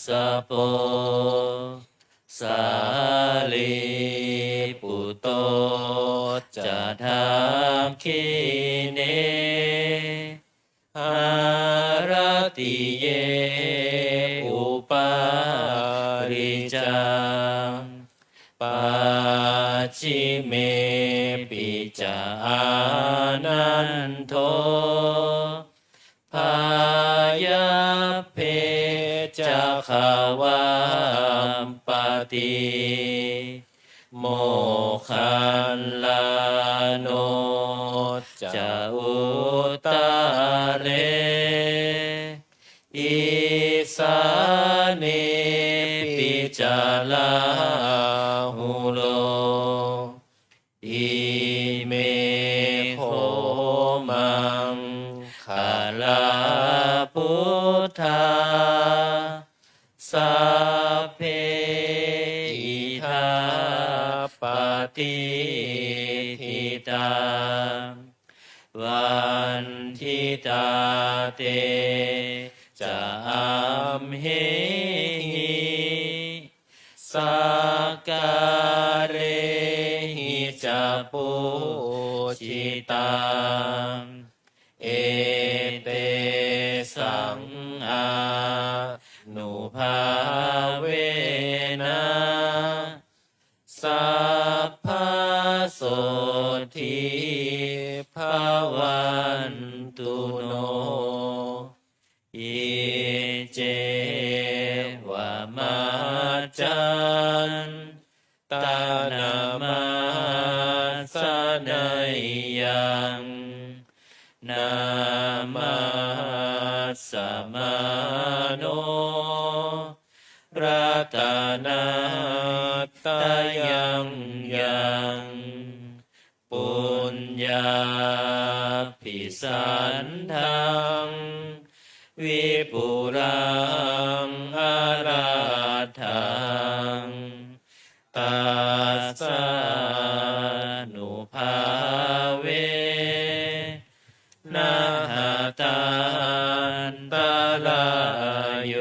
สโปสาลีปุตโตจะทามคีเนหารติเยอุปาริจังปัจฉิเมปิจานันโทพายาเพจะขาวามปติโมคันลาโนจะอุตาเลอิสาเนปิจาลาหุโลอิเมโคมังคาลาพุทธาสัพเพอิทาปฏิทิตาวันทิตาเตจะอัมเหหิสักการเรหิจะปุชิตังเอ ภาเวนะสัพพโสทิภาวันตุโนอิเจวะมาจันตานามาสนัยยังนามาสมาโนรัตนาตายังยังปุญญาภิสันทังวิปุรังอาราธังตัสสะนุภาเวนะหะตันตะลายโย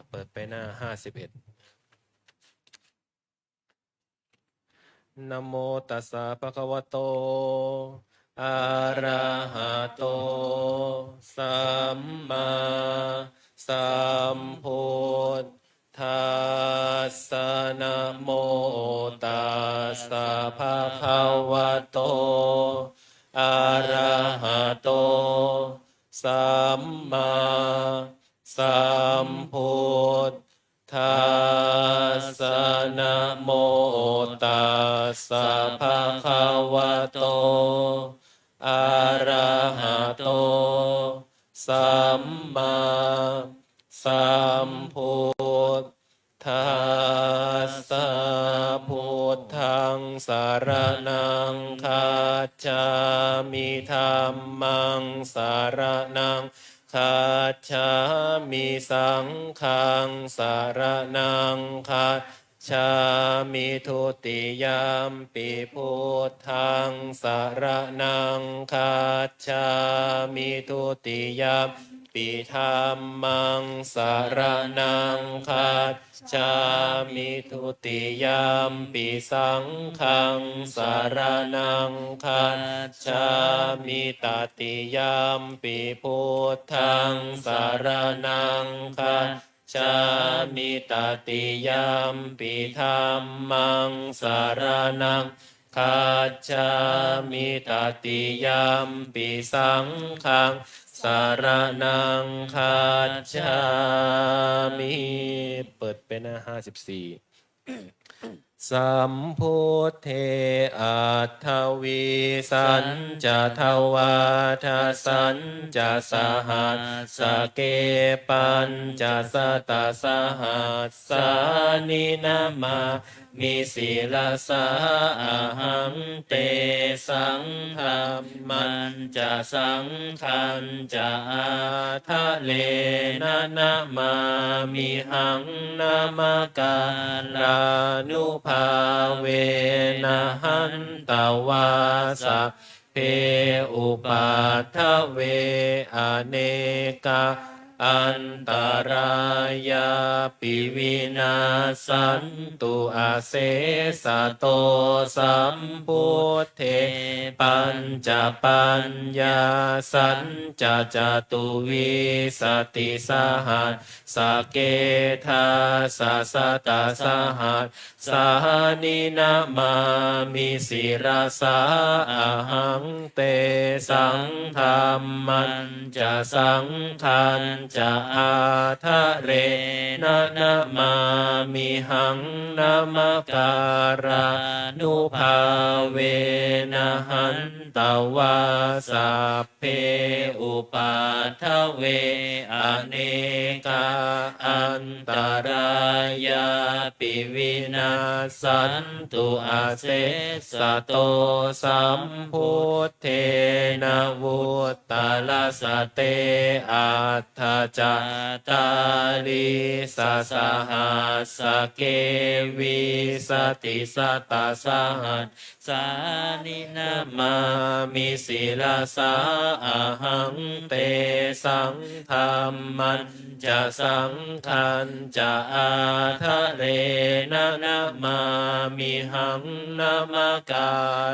เปิดไปหน้า51นะโมตัสสะภะคะวะโตอะระหะโตสัมมาสัมพุทธัสสะนะโมตัสสะภะคะวะโตอะระหะโตสัมมาสัมพุทธัสสะนะโมตัสสะภะคะวะโตอะระหะโตสัมมาสัมพุทธัสสะพุทธังสารนังคัจฉามิธัมมังสารนังคัจฉามิสังฆังสารนังคัจฉามิทุติยมปิพุทธังสารนังคัจฉามิทุติยมปิธัมมังสารนังคัจฉามิทุติยมปิสังฆังสารนังคัจฉามิตติยมปิพุทธังสารนังคัจฉามิตติยมปิธัมมังสารนังคัจฉามิตติยมปิสังฆังสารนังคัจฉามิเปิดเป็นหน้า54สัมพุทเทอัตถวิสัญจะทวาทสัญจะสหัสสเกปัญจะสตสหัสสานินามามิศิลสาอะหังเตสังฆัมมันจะสังขันจะอาทะเลนะนะมามิหังนามกาลานุภาเวนะหันตวาสะเพอุปัฏฐเวอเนกาอันตรายาปิวินาสันตุอาเสสะโตสัมพุทเทปัญจปัญญาสัญจะจตุวิสติสหัสสเกธาสะสตาสหัสสานินามามิศิรสาอะหังเตสังธรรมันจะสังขันจะอาทะเรนะนะมามิหังนามการานุภาเวนะหันตวาสัพเพอุปัฏฐเวอเนกาอันตรายาปิวินาสันตุอาเสสะโตสัมพุทเทนะวุตตาลสเตอัตถจาตาลิสสหัสสเกวิสติสตาสหัสสานินามา มิศีลาสาอาหังเตสังธรรมันจะสังขันจะอาทะเรนะนะมามิหังนะมะกา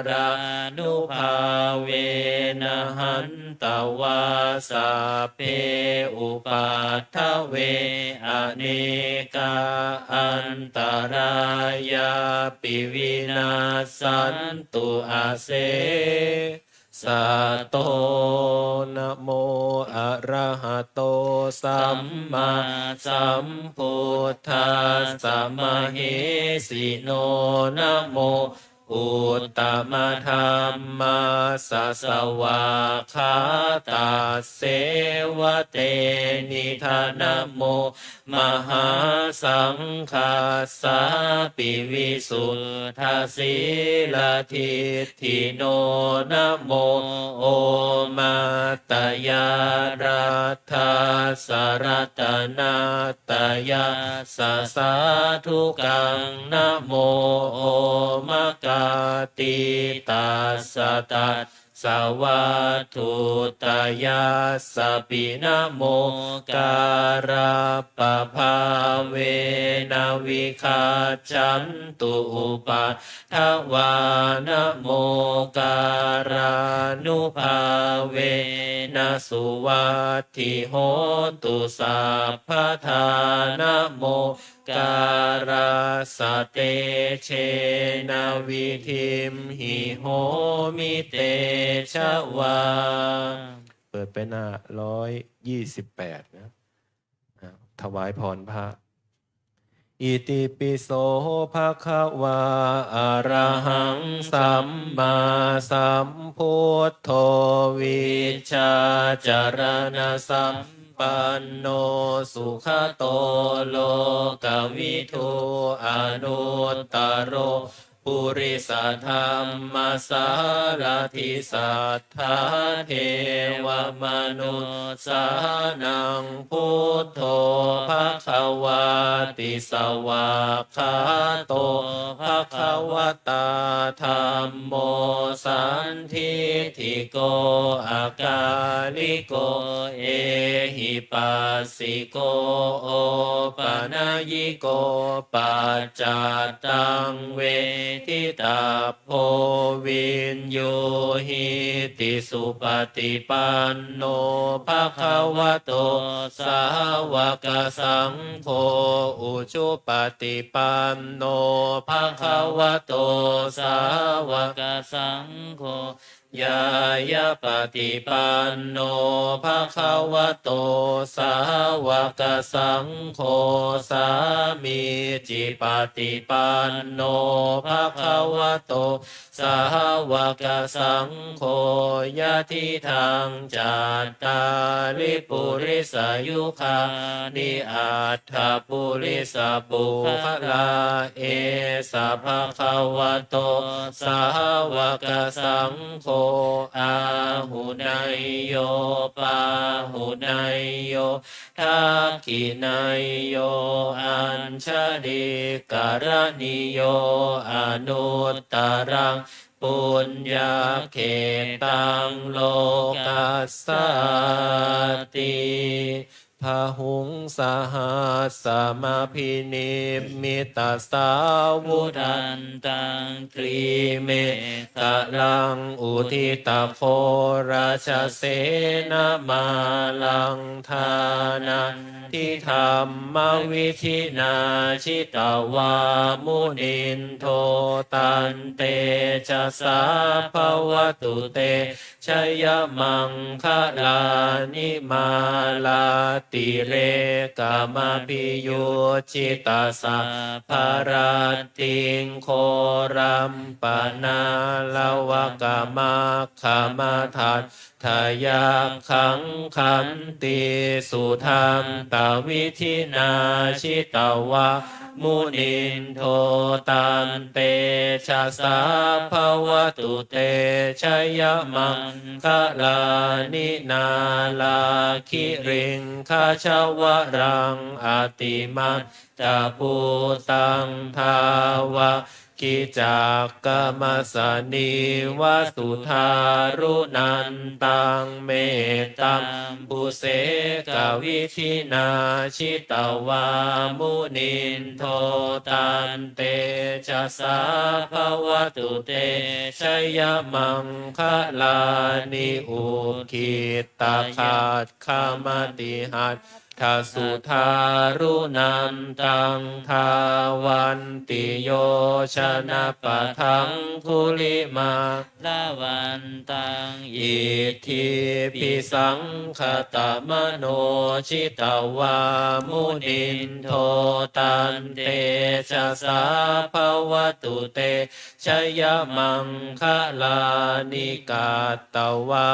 รานุภาเวนะหันตวาสัพเพอุปัฏฐเวอเนกาอันตรายาปิวินาสันตุอาเสสัตโตนะโมอะระหะโตสัมมาสัมพุทธัสสะมะเหสิโนนะโมอุตตมะธัมมาสัสสวะขาตาเสวะเตนิธานะโมมหาสังฆาสาปิวิสุทธาสีลทิฏฐิโนนะโมโอมาตยารัตถาสารตนาตยาสะสาธุกังนะโมโอมกาติตาสตัสสวัตถุตายาสปินะโมการะปะภาเวนะวิคาจันตุอุปัฏฐวานะโมการานุภาเวนะสุวัตถิโหตุสัพพทานะโมการาสเตเชนะวิธิมหิโหมิเตชะวาเปิดไปหน้า128นะถวายพรพระอิติปิโสภะคะวาอะระหังสัมมาสัมพุทโธวิชาจารณสัมปันโนสุขโตโลกวิทูอนุตตโรปุริสธรรมสารทิสัทธาเทวมนุษสานังพุทโธภควาติสวากขาโตภควตาธัมโมสันทิฏฐิโกอากาลิโกเอหิปัสสิโกโอปนายิโกปัจจตังเวทิตาโพวินโยหิติสุปฏิปันโนภะคะวะโตสาวกสังโฆอุชุปฏิปันโนภะคะวะโตสาวกสังโฆยายาปฏิปันโนภะคะวะโตสาวกสังโฆสามีจิปฏิปันโนภะคะวะโตสาวกสังโฆยะทิทางจัตตาลิปุริสายุคานิอัตถปุริสปุคลาเอสะภะคะวะโตสาวกสังโฆอาหุนายโยปาหุนายโยทักขินายโยอัญชลิการณิโยอนุตตรังปุญญาเขตังโลกัสสติพหุงสหัสสมาพินิมมิตาสาวุทันตังคลีเมตะลังอุทิตาโคราชเสนามาลังทานันทิธรรมวิธินาชิตาวามุนินโทตันเตชะสาภวตุเตชยมังคะลานิมาลาติเรกามพิโยจิตาสะภารติงโครัมปนาลวกามาขมาทัตทายาขังขันติสุธรรมตวิธินาชิตาวะมุนินโทตันเตชะสาภวตุเตชยมังคะลานินาลาคิริงคาชวรังอติมัตตาภูตังทาวะ กิจักกมสนิวสุธารุนันตังเมตตัมปุเสกวิธินาชิตวามุนินโทตันเตชะสาภวตุเตชยมังคะลานิอุคิตาขาดขามติหัตทาสุธารุนันตังทาวันติโยชนะปะทังคุลิมาลาวันตังอิทิปิสังขตมโนชิตวามุนินโทตันเตชะสาภวตุเตชยมังคะลานิกาตวา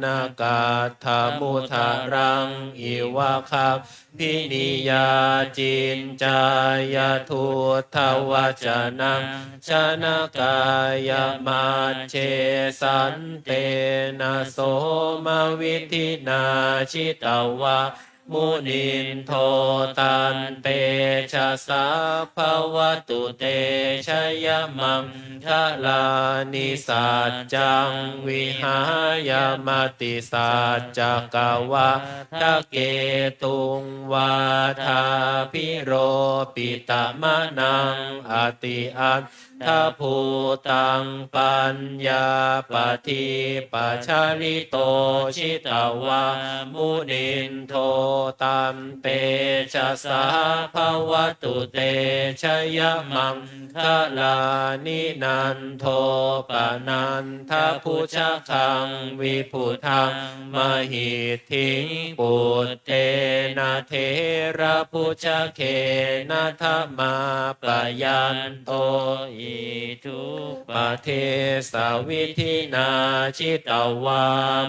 นากาธามุทารังอิวะคาพินิยาจินจายทุทวจนังชนะกายมาเชสันเตนะโสมวิธินาชิตวามุนินโทตันเตชะสาภวตุเตชยมังคะลานิสัจจังวิหายมติสัจจกวะทะเกตุงวาทาพิโรปิตมะนังอติอัตทาภูตังปัญญาปฏิปัชาลิโตชิตวามุนินโทตัมเตชะสาภวตุเตชยมังคะลานินันโทปนันทพุชะคังวิพุทังมหิทธิปุตเตนะเทระพุชะเคนะธรรมาปยันโตอิทุปะเทสวิธินาชิตวา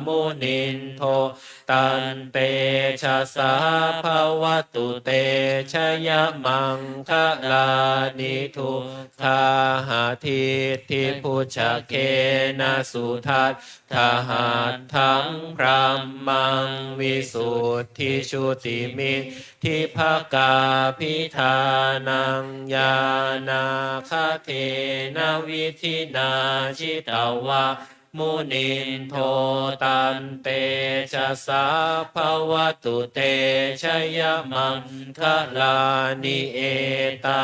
มุนินโทตันเตชะสาภวตุเตชยมังคะลานิทุคาหาทิทิพุชะเคนะสุทัตทหาทังพระมังวิสุทธิชุติมิทิภกาพิธานังญาณาคเทนะวิธินาชิตวามุนินโทตันเตชะสาภวตุเตชยมังคะลานิเอตา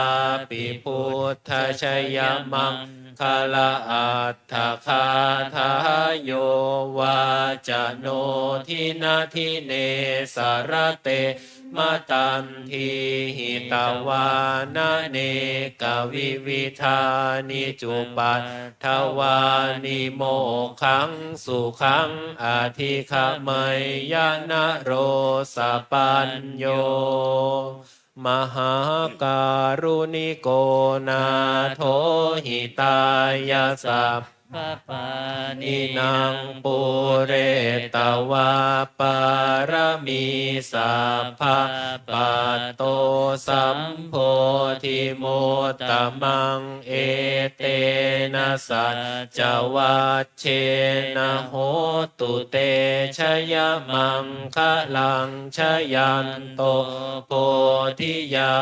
ปิพุทธชยมังคาลาอัตถคาทายโยวาจโนทินาทิเนสารเตมตันทีหิตวานะเนกวิวิธานิจุปัฏฐวานิโมขังสุขังอธิขมยยนะโรสปัญโยมหาการุณิโกนาโถหิตายาสัพพะปานินังปุเรตวาปารมีสัพพะปัตโตสัมโพธิโมตตมังเอเตนะสัจจวัชเชนะโหตุเตชยมังคะลังชยันโตโพธิยา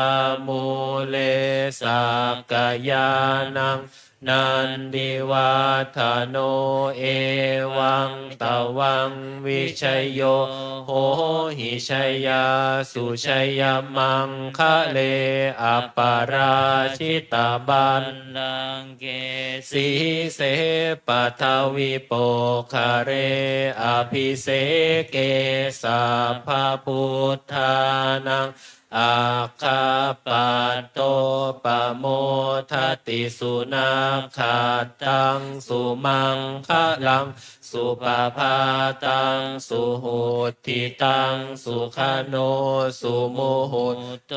มูเลสักกายานังนันดิวัฒโนเอวังตวังวิชัยโยโหหิชัยยาสุชัยยมังคะเลอัปปาราชิตาบันลังเกสีเสปัทวิโปคาเรอภิเสเกสัพพพุทธานังอาคาปัตโตปโมทติสุนาคาตังสุมังคะลังสุปภาตังสุหุติตังสุขโนสุโมหุตโต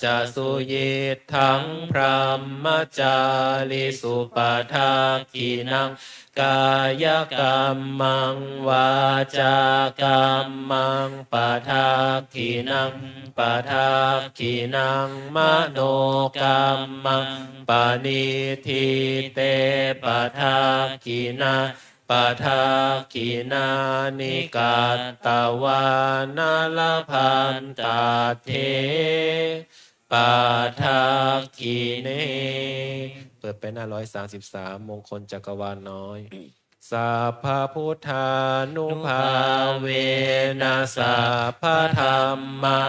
จะสุยิทังพรหมจาริสุปทากินังกายกรรมังวาจากรรมังปะทากินังปะทากินังมโนกรรมังปานิทิเตปะทากินาปะทากินานิกาตวานาลพันตาเทปาทากิเน เปิดไปหน้า133มงคลจักรวาลน้อยสัพพพุทธานุภาเวนะสัพพธรรมา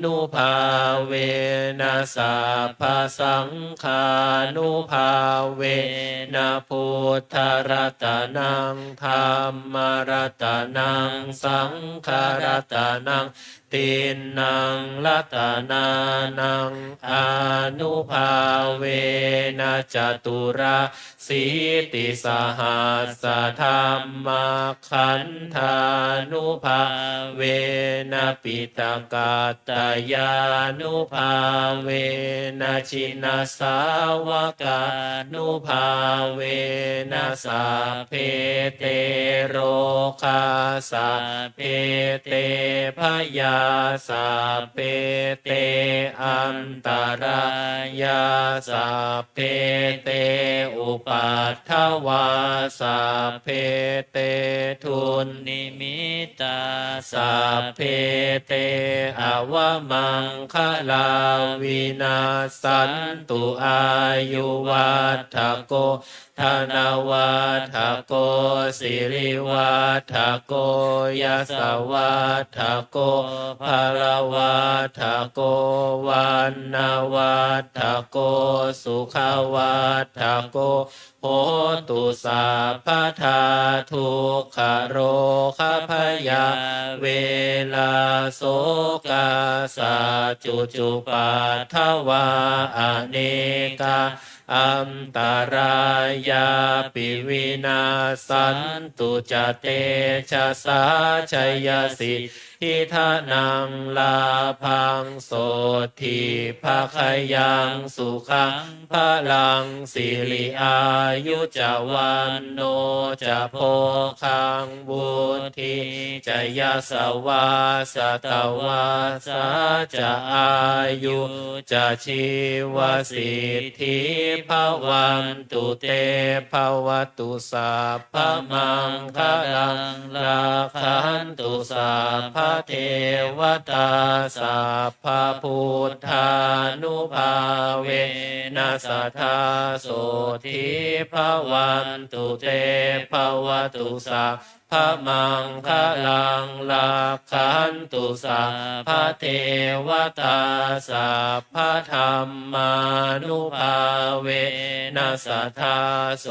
นุภาเวนะสัพพสังฆานุภาเวนะพุทธรัตนังธรรมรัตนังสังฆรัตนังตินนังรัตนานังอนุภาเวนะจตุราสีติสหัสธรรมขันธานุภาเวนะปิตกาตยานุภาเวนะชินาสาวกานุภาเวนะสัพเพเตโรคาสัพเพเตพยาสัพเพเตอันตรายาสัพเพเตอุปัฏฐวาสัพเพเตทุนนิมิตาสัพเพเตอวมังคลาวินาสันตุอายุวัฏโกธนวัฏโกสิริวัฏโกยสวัฏโกภาลวัฏโกวันนาวัฏโกสุขวัฏโกโหตุสัพพทาทุกขโรคพยาเวลาโสกาสัจจุจุปัฏฐวาอเนกาอันตรายาปิวินาสันตุจเตชะสาชยสิทธิทานังลาพังโสทิภาคยังสุขังพลังสิริอายุจวันโนจะโพคังบุธิจะยาสวาสตวาสาจะอายุจะชีวสิทธิภวันตุเตภวตุสัพพมังคลังราคันตุสัพพเทวตาสัพพพุทธานุภาเวนัสสทธาโสทิภวันตุเตภวตุสัพพมังคลังราคันตุสัพพเทวตาสัพพธรรมานุภาเวนัสสทธาโส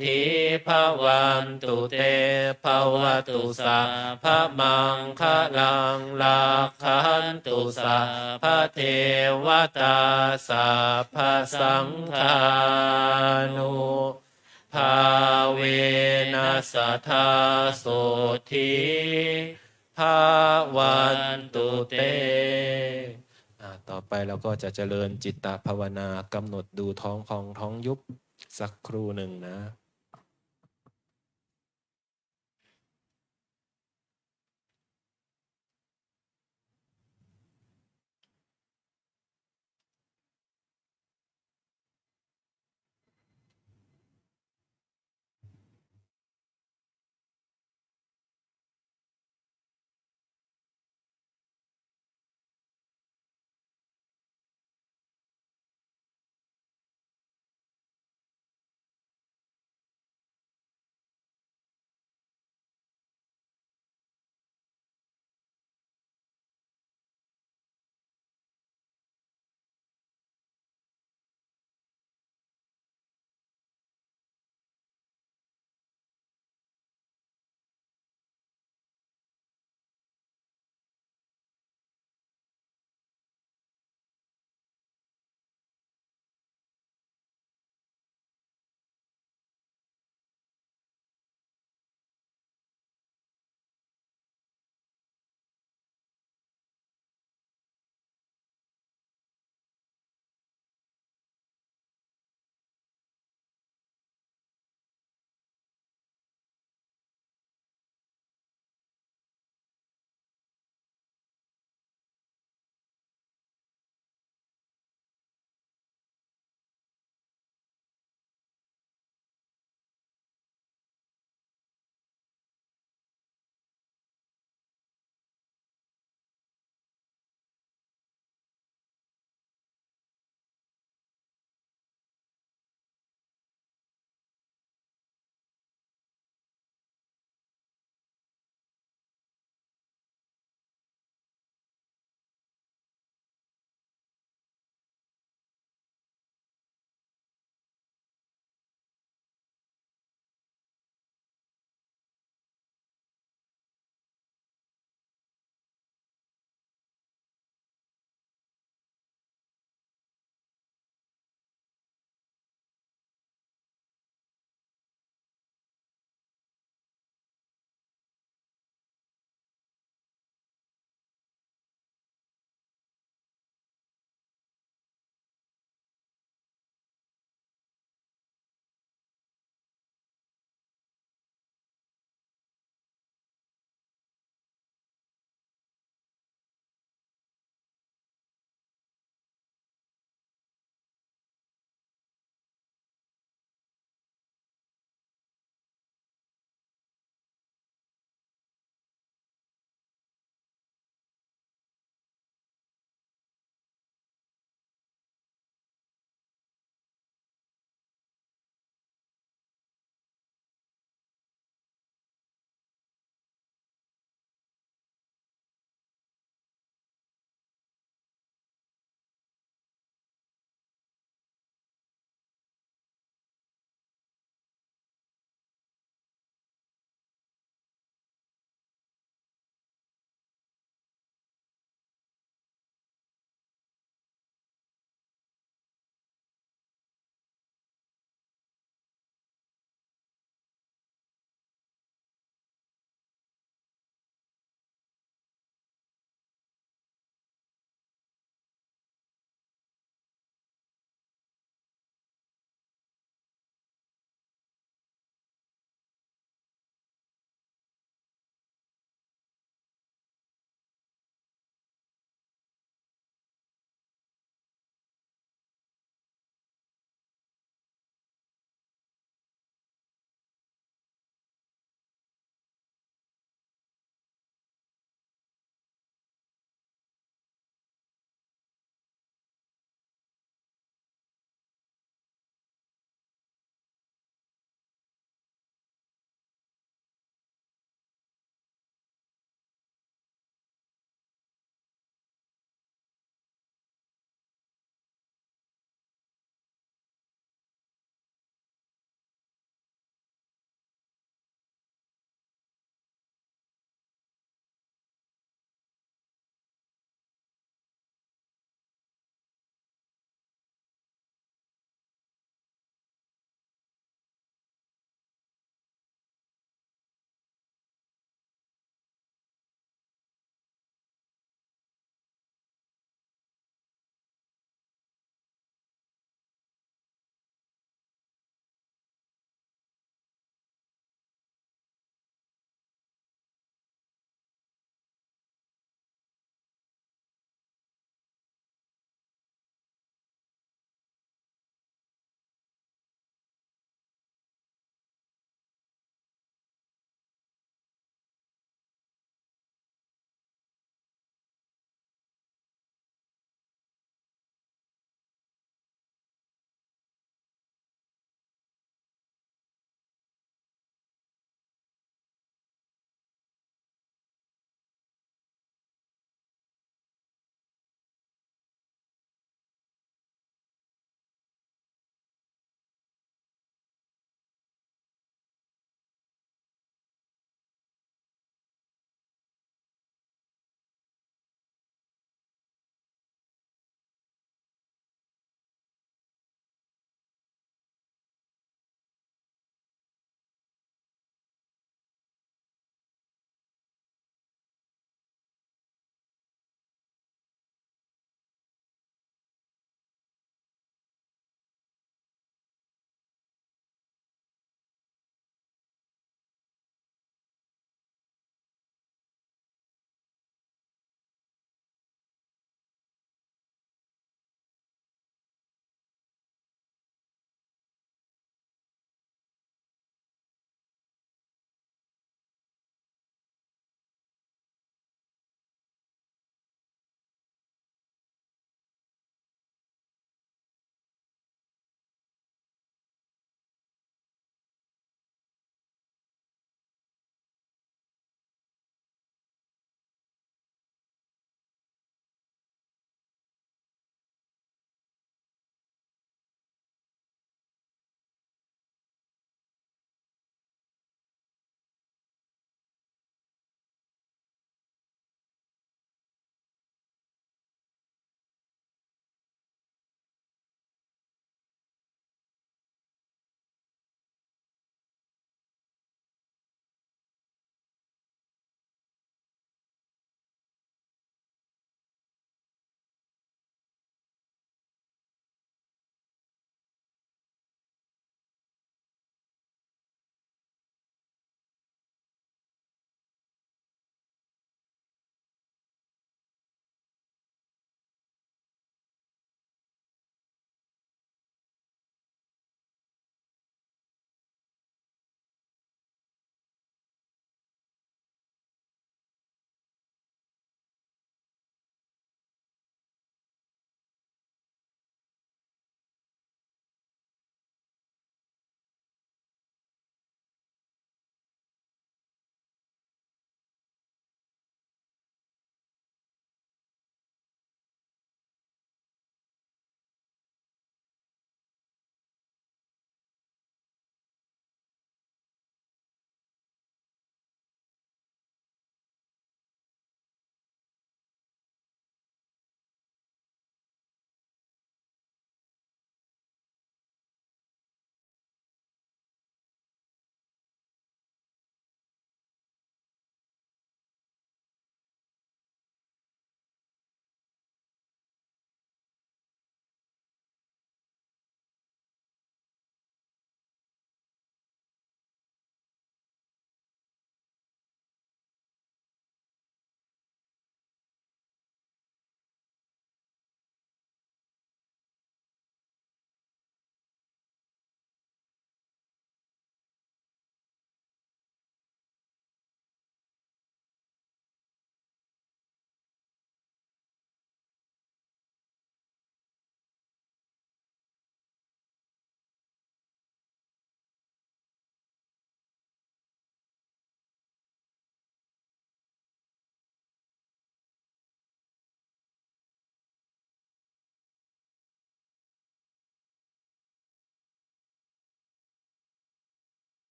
ทิภวันตุเตภวตุสัพพมังคลังราคันตุสัพพเทวตาสัพพสังฆานุภาเวนัสสทธาโสทิภาวันตุเตต่อไปเราก็จะเจริญจิตตภาวนากำหนดดูท้องพองท้องยุบสักครู่หนึ่งนะ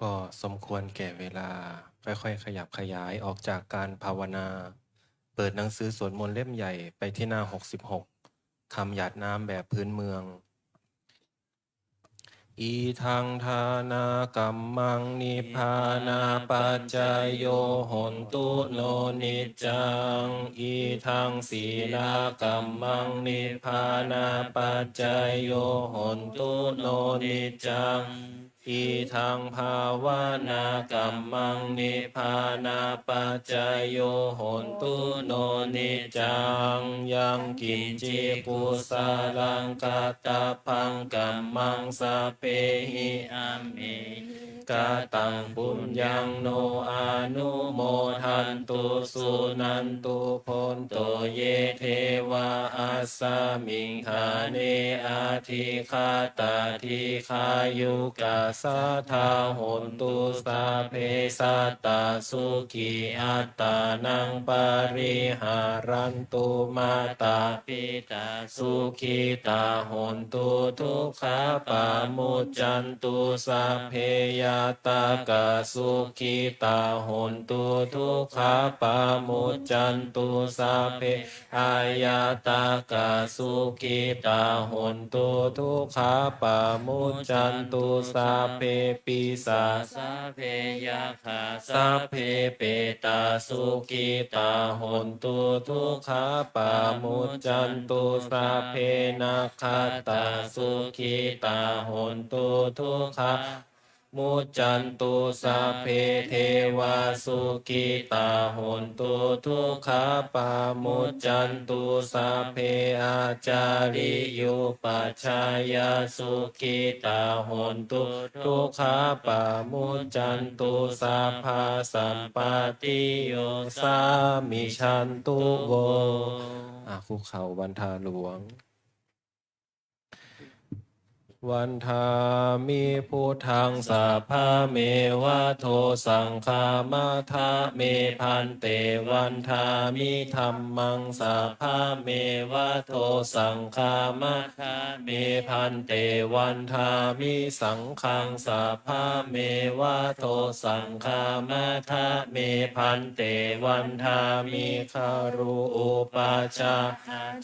ก็สมควรแก่เวลาค่อยๆขยับขยายออกจากการภาวนา เปิดหนังสือสวดมนต์เล่มใหญ่ไปที่หน้า 66 คำหยาดน้ำแบบพื้นเมือง อีทังทานากัมมังนิพพานาปัจจายโยโหนตุโนนิจจังอีทังศีลากัมมังนิพพานาปัจจายโยโหนตุโนนิจจังอีทังภาวนากัมมังนิพพานาปัจจายโยโหนตุโนนิจจังยังกินจิกุสาลังกัตตพังกัมมังสะเพหิอามิกาตังปุญญังโนอานุโมทันตุสุนันตุพนโตเยเทวาอัสสมิงคาเนอาทิคาตาทิคายุกาสาทาโหนตุสาเพสัตตาสุขีอัตตานังปาริหารันตุมาตาปิตาสุขีตาโหนตุทุกขาปามุจจันตุสัพเพยตากาสุขีตาโหนตุทุกขาปามุจจันตุสัพเพอายตากาสุขีตาโหนตุทุกขาปามุจจันตุสัพเพปิสาสัพเพยาคาสัพเพเปตาสุขีตาโหนตุทุกขาปามุจจันตุสัพเพนาคาตาสุขีตาโหนตุทุกขามุจจันตุสัพเพเทวาสุขีตาโหนตุทุกขาปามุจจันตุสัพเพอาจาริยุปัชฌายาสุขีตาโหนตุทุกขาปามุจจันตุสัพพะสัมปติโยสามิชันตุโวคุกเข่าวันทาหลวงวันทามิพุทธังสัพพะเมวะโทสังฆามาทาเมพันเตวันทามิธัมมังสัพพะเมวะโทสังฆามาทาเมพันเตวันทามิสังฆังสัพพะเมวะโทสังฆามาทาเมพันเตวันทามิคารุอุปาชา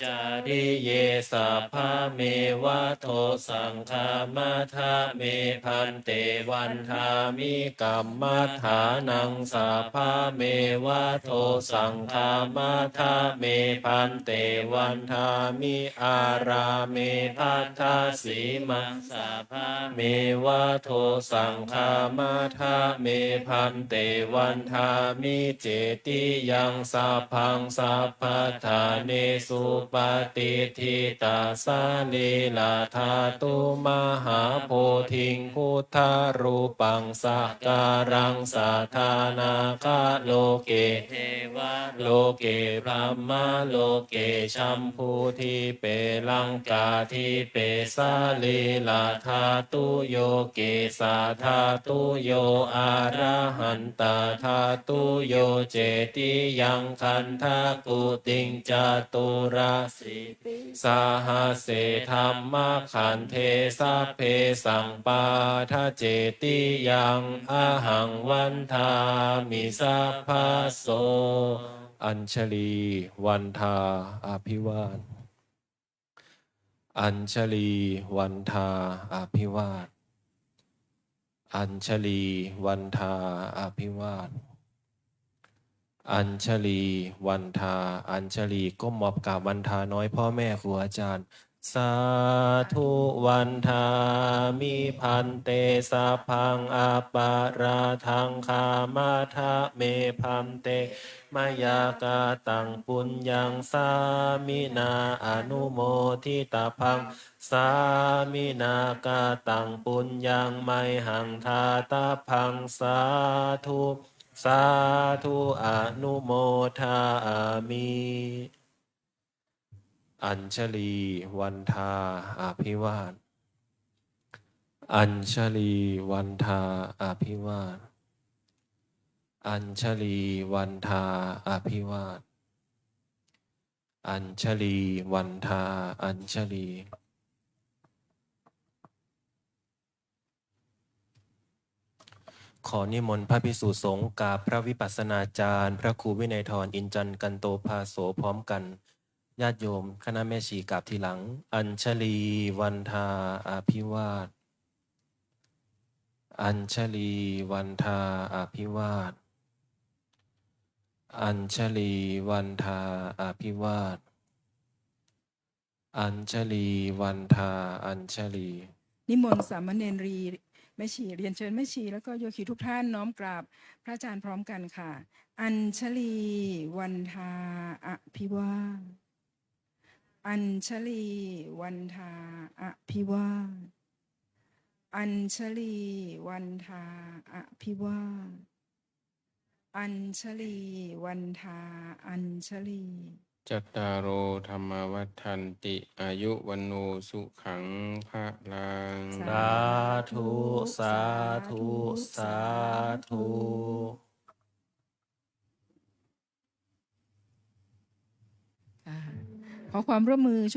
จาริเยสัพพะเมวะโทสังฆามาทาเมพันเตวันทามิกัมมัฏฐานังสัพพะเมวะโทสังฆามาทาเมพันเตวันทามิอาราเมพัทธาสีมังสัพพะเมวะโทสังฆามาทาเมพันเตวันทามิเจติยังสัพพังสัพพะทาเนสุปฏิทิตาสาลีลาธาตุมหาโพธิงพุทธารูปังสักการังสัทธานาคาโลเกเทวะโลเกพรหมโลเกชัมพูทิเปลังกาทิเปสาลีลาธาตุโยเกสาธาตุโยอาระหันตาธาตุโยเจติยังคันทากุติงจตุราสิสหเสธรรมขันเทสัพเพสังปาทะเจติยังอาหังวันทามิสัพพะโสอัญชลีวันทาอภิวาทอัญชลีวันทาอภิวาทอัญชลีวันทาอภิวาทอัญชลีวันทาอัญชลีก้มหมอบกราบวันทาน้อยพ่อแม่ครูอาจารย์สาธุวันทามิพันเตสัพพังอาปาราทังคามาทะเมพันเตมายากาตังปุญญังสามินาอนุโมทิตาพังสามินากาตังปุญญังไมหังทาตาพังสาธุสาธุอนุโมทามิอัญชลีวันทาอภิวาทอัญชลีวันทาอภิวาทอัญชลีวันทาอภิวาทอัญชลีวันทาอัญชลี ขอนิมนต์พระภิกษุสงฆ์กราบพระวิปัสสนาจารย์ พระครูวินัยธรอินจันทร์กันโตภาโสพร้อมกัน ญาติโยมคณะแม่ชีกราบทีหลัง อัญชลีวันทาอภิวาท อัญชลีวันทาอภิวาท อัญชลีวันทาอภิวาท อัญชลีวันทาอัญชลี นิมนต์สามเณรีแม่ชีเรียนเชิญแม่ชีแล้วก็โยคีทุกท่านน้อมกราบพระอาจารย์พร้อมกันค่ะ อัญชลีวันทาอภิวาท อัญชลีวันทาอภิวาท อัญชลีวันทาอภิวาท อัญชลีวันทาอัญชลี จัตตารโอธรรมวัฏันติอายุวันโนสุขังพระลัง สาธุ สาธุ สาธุ ขอความร่วมมือช่วย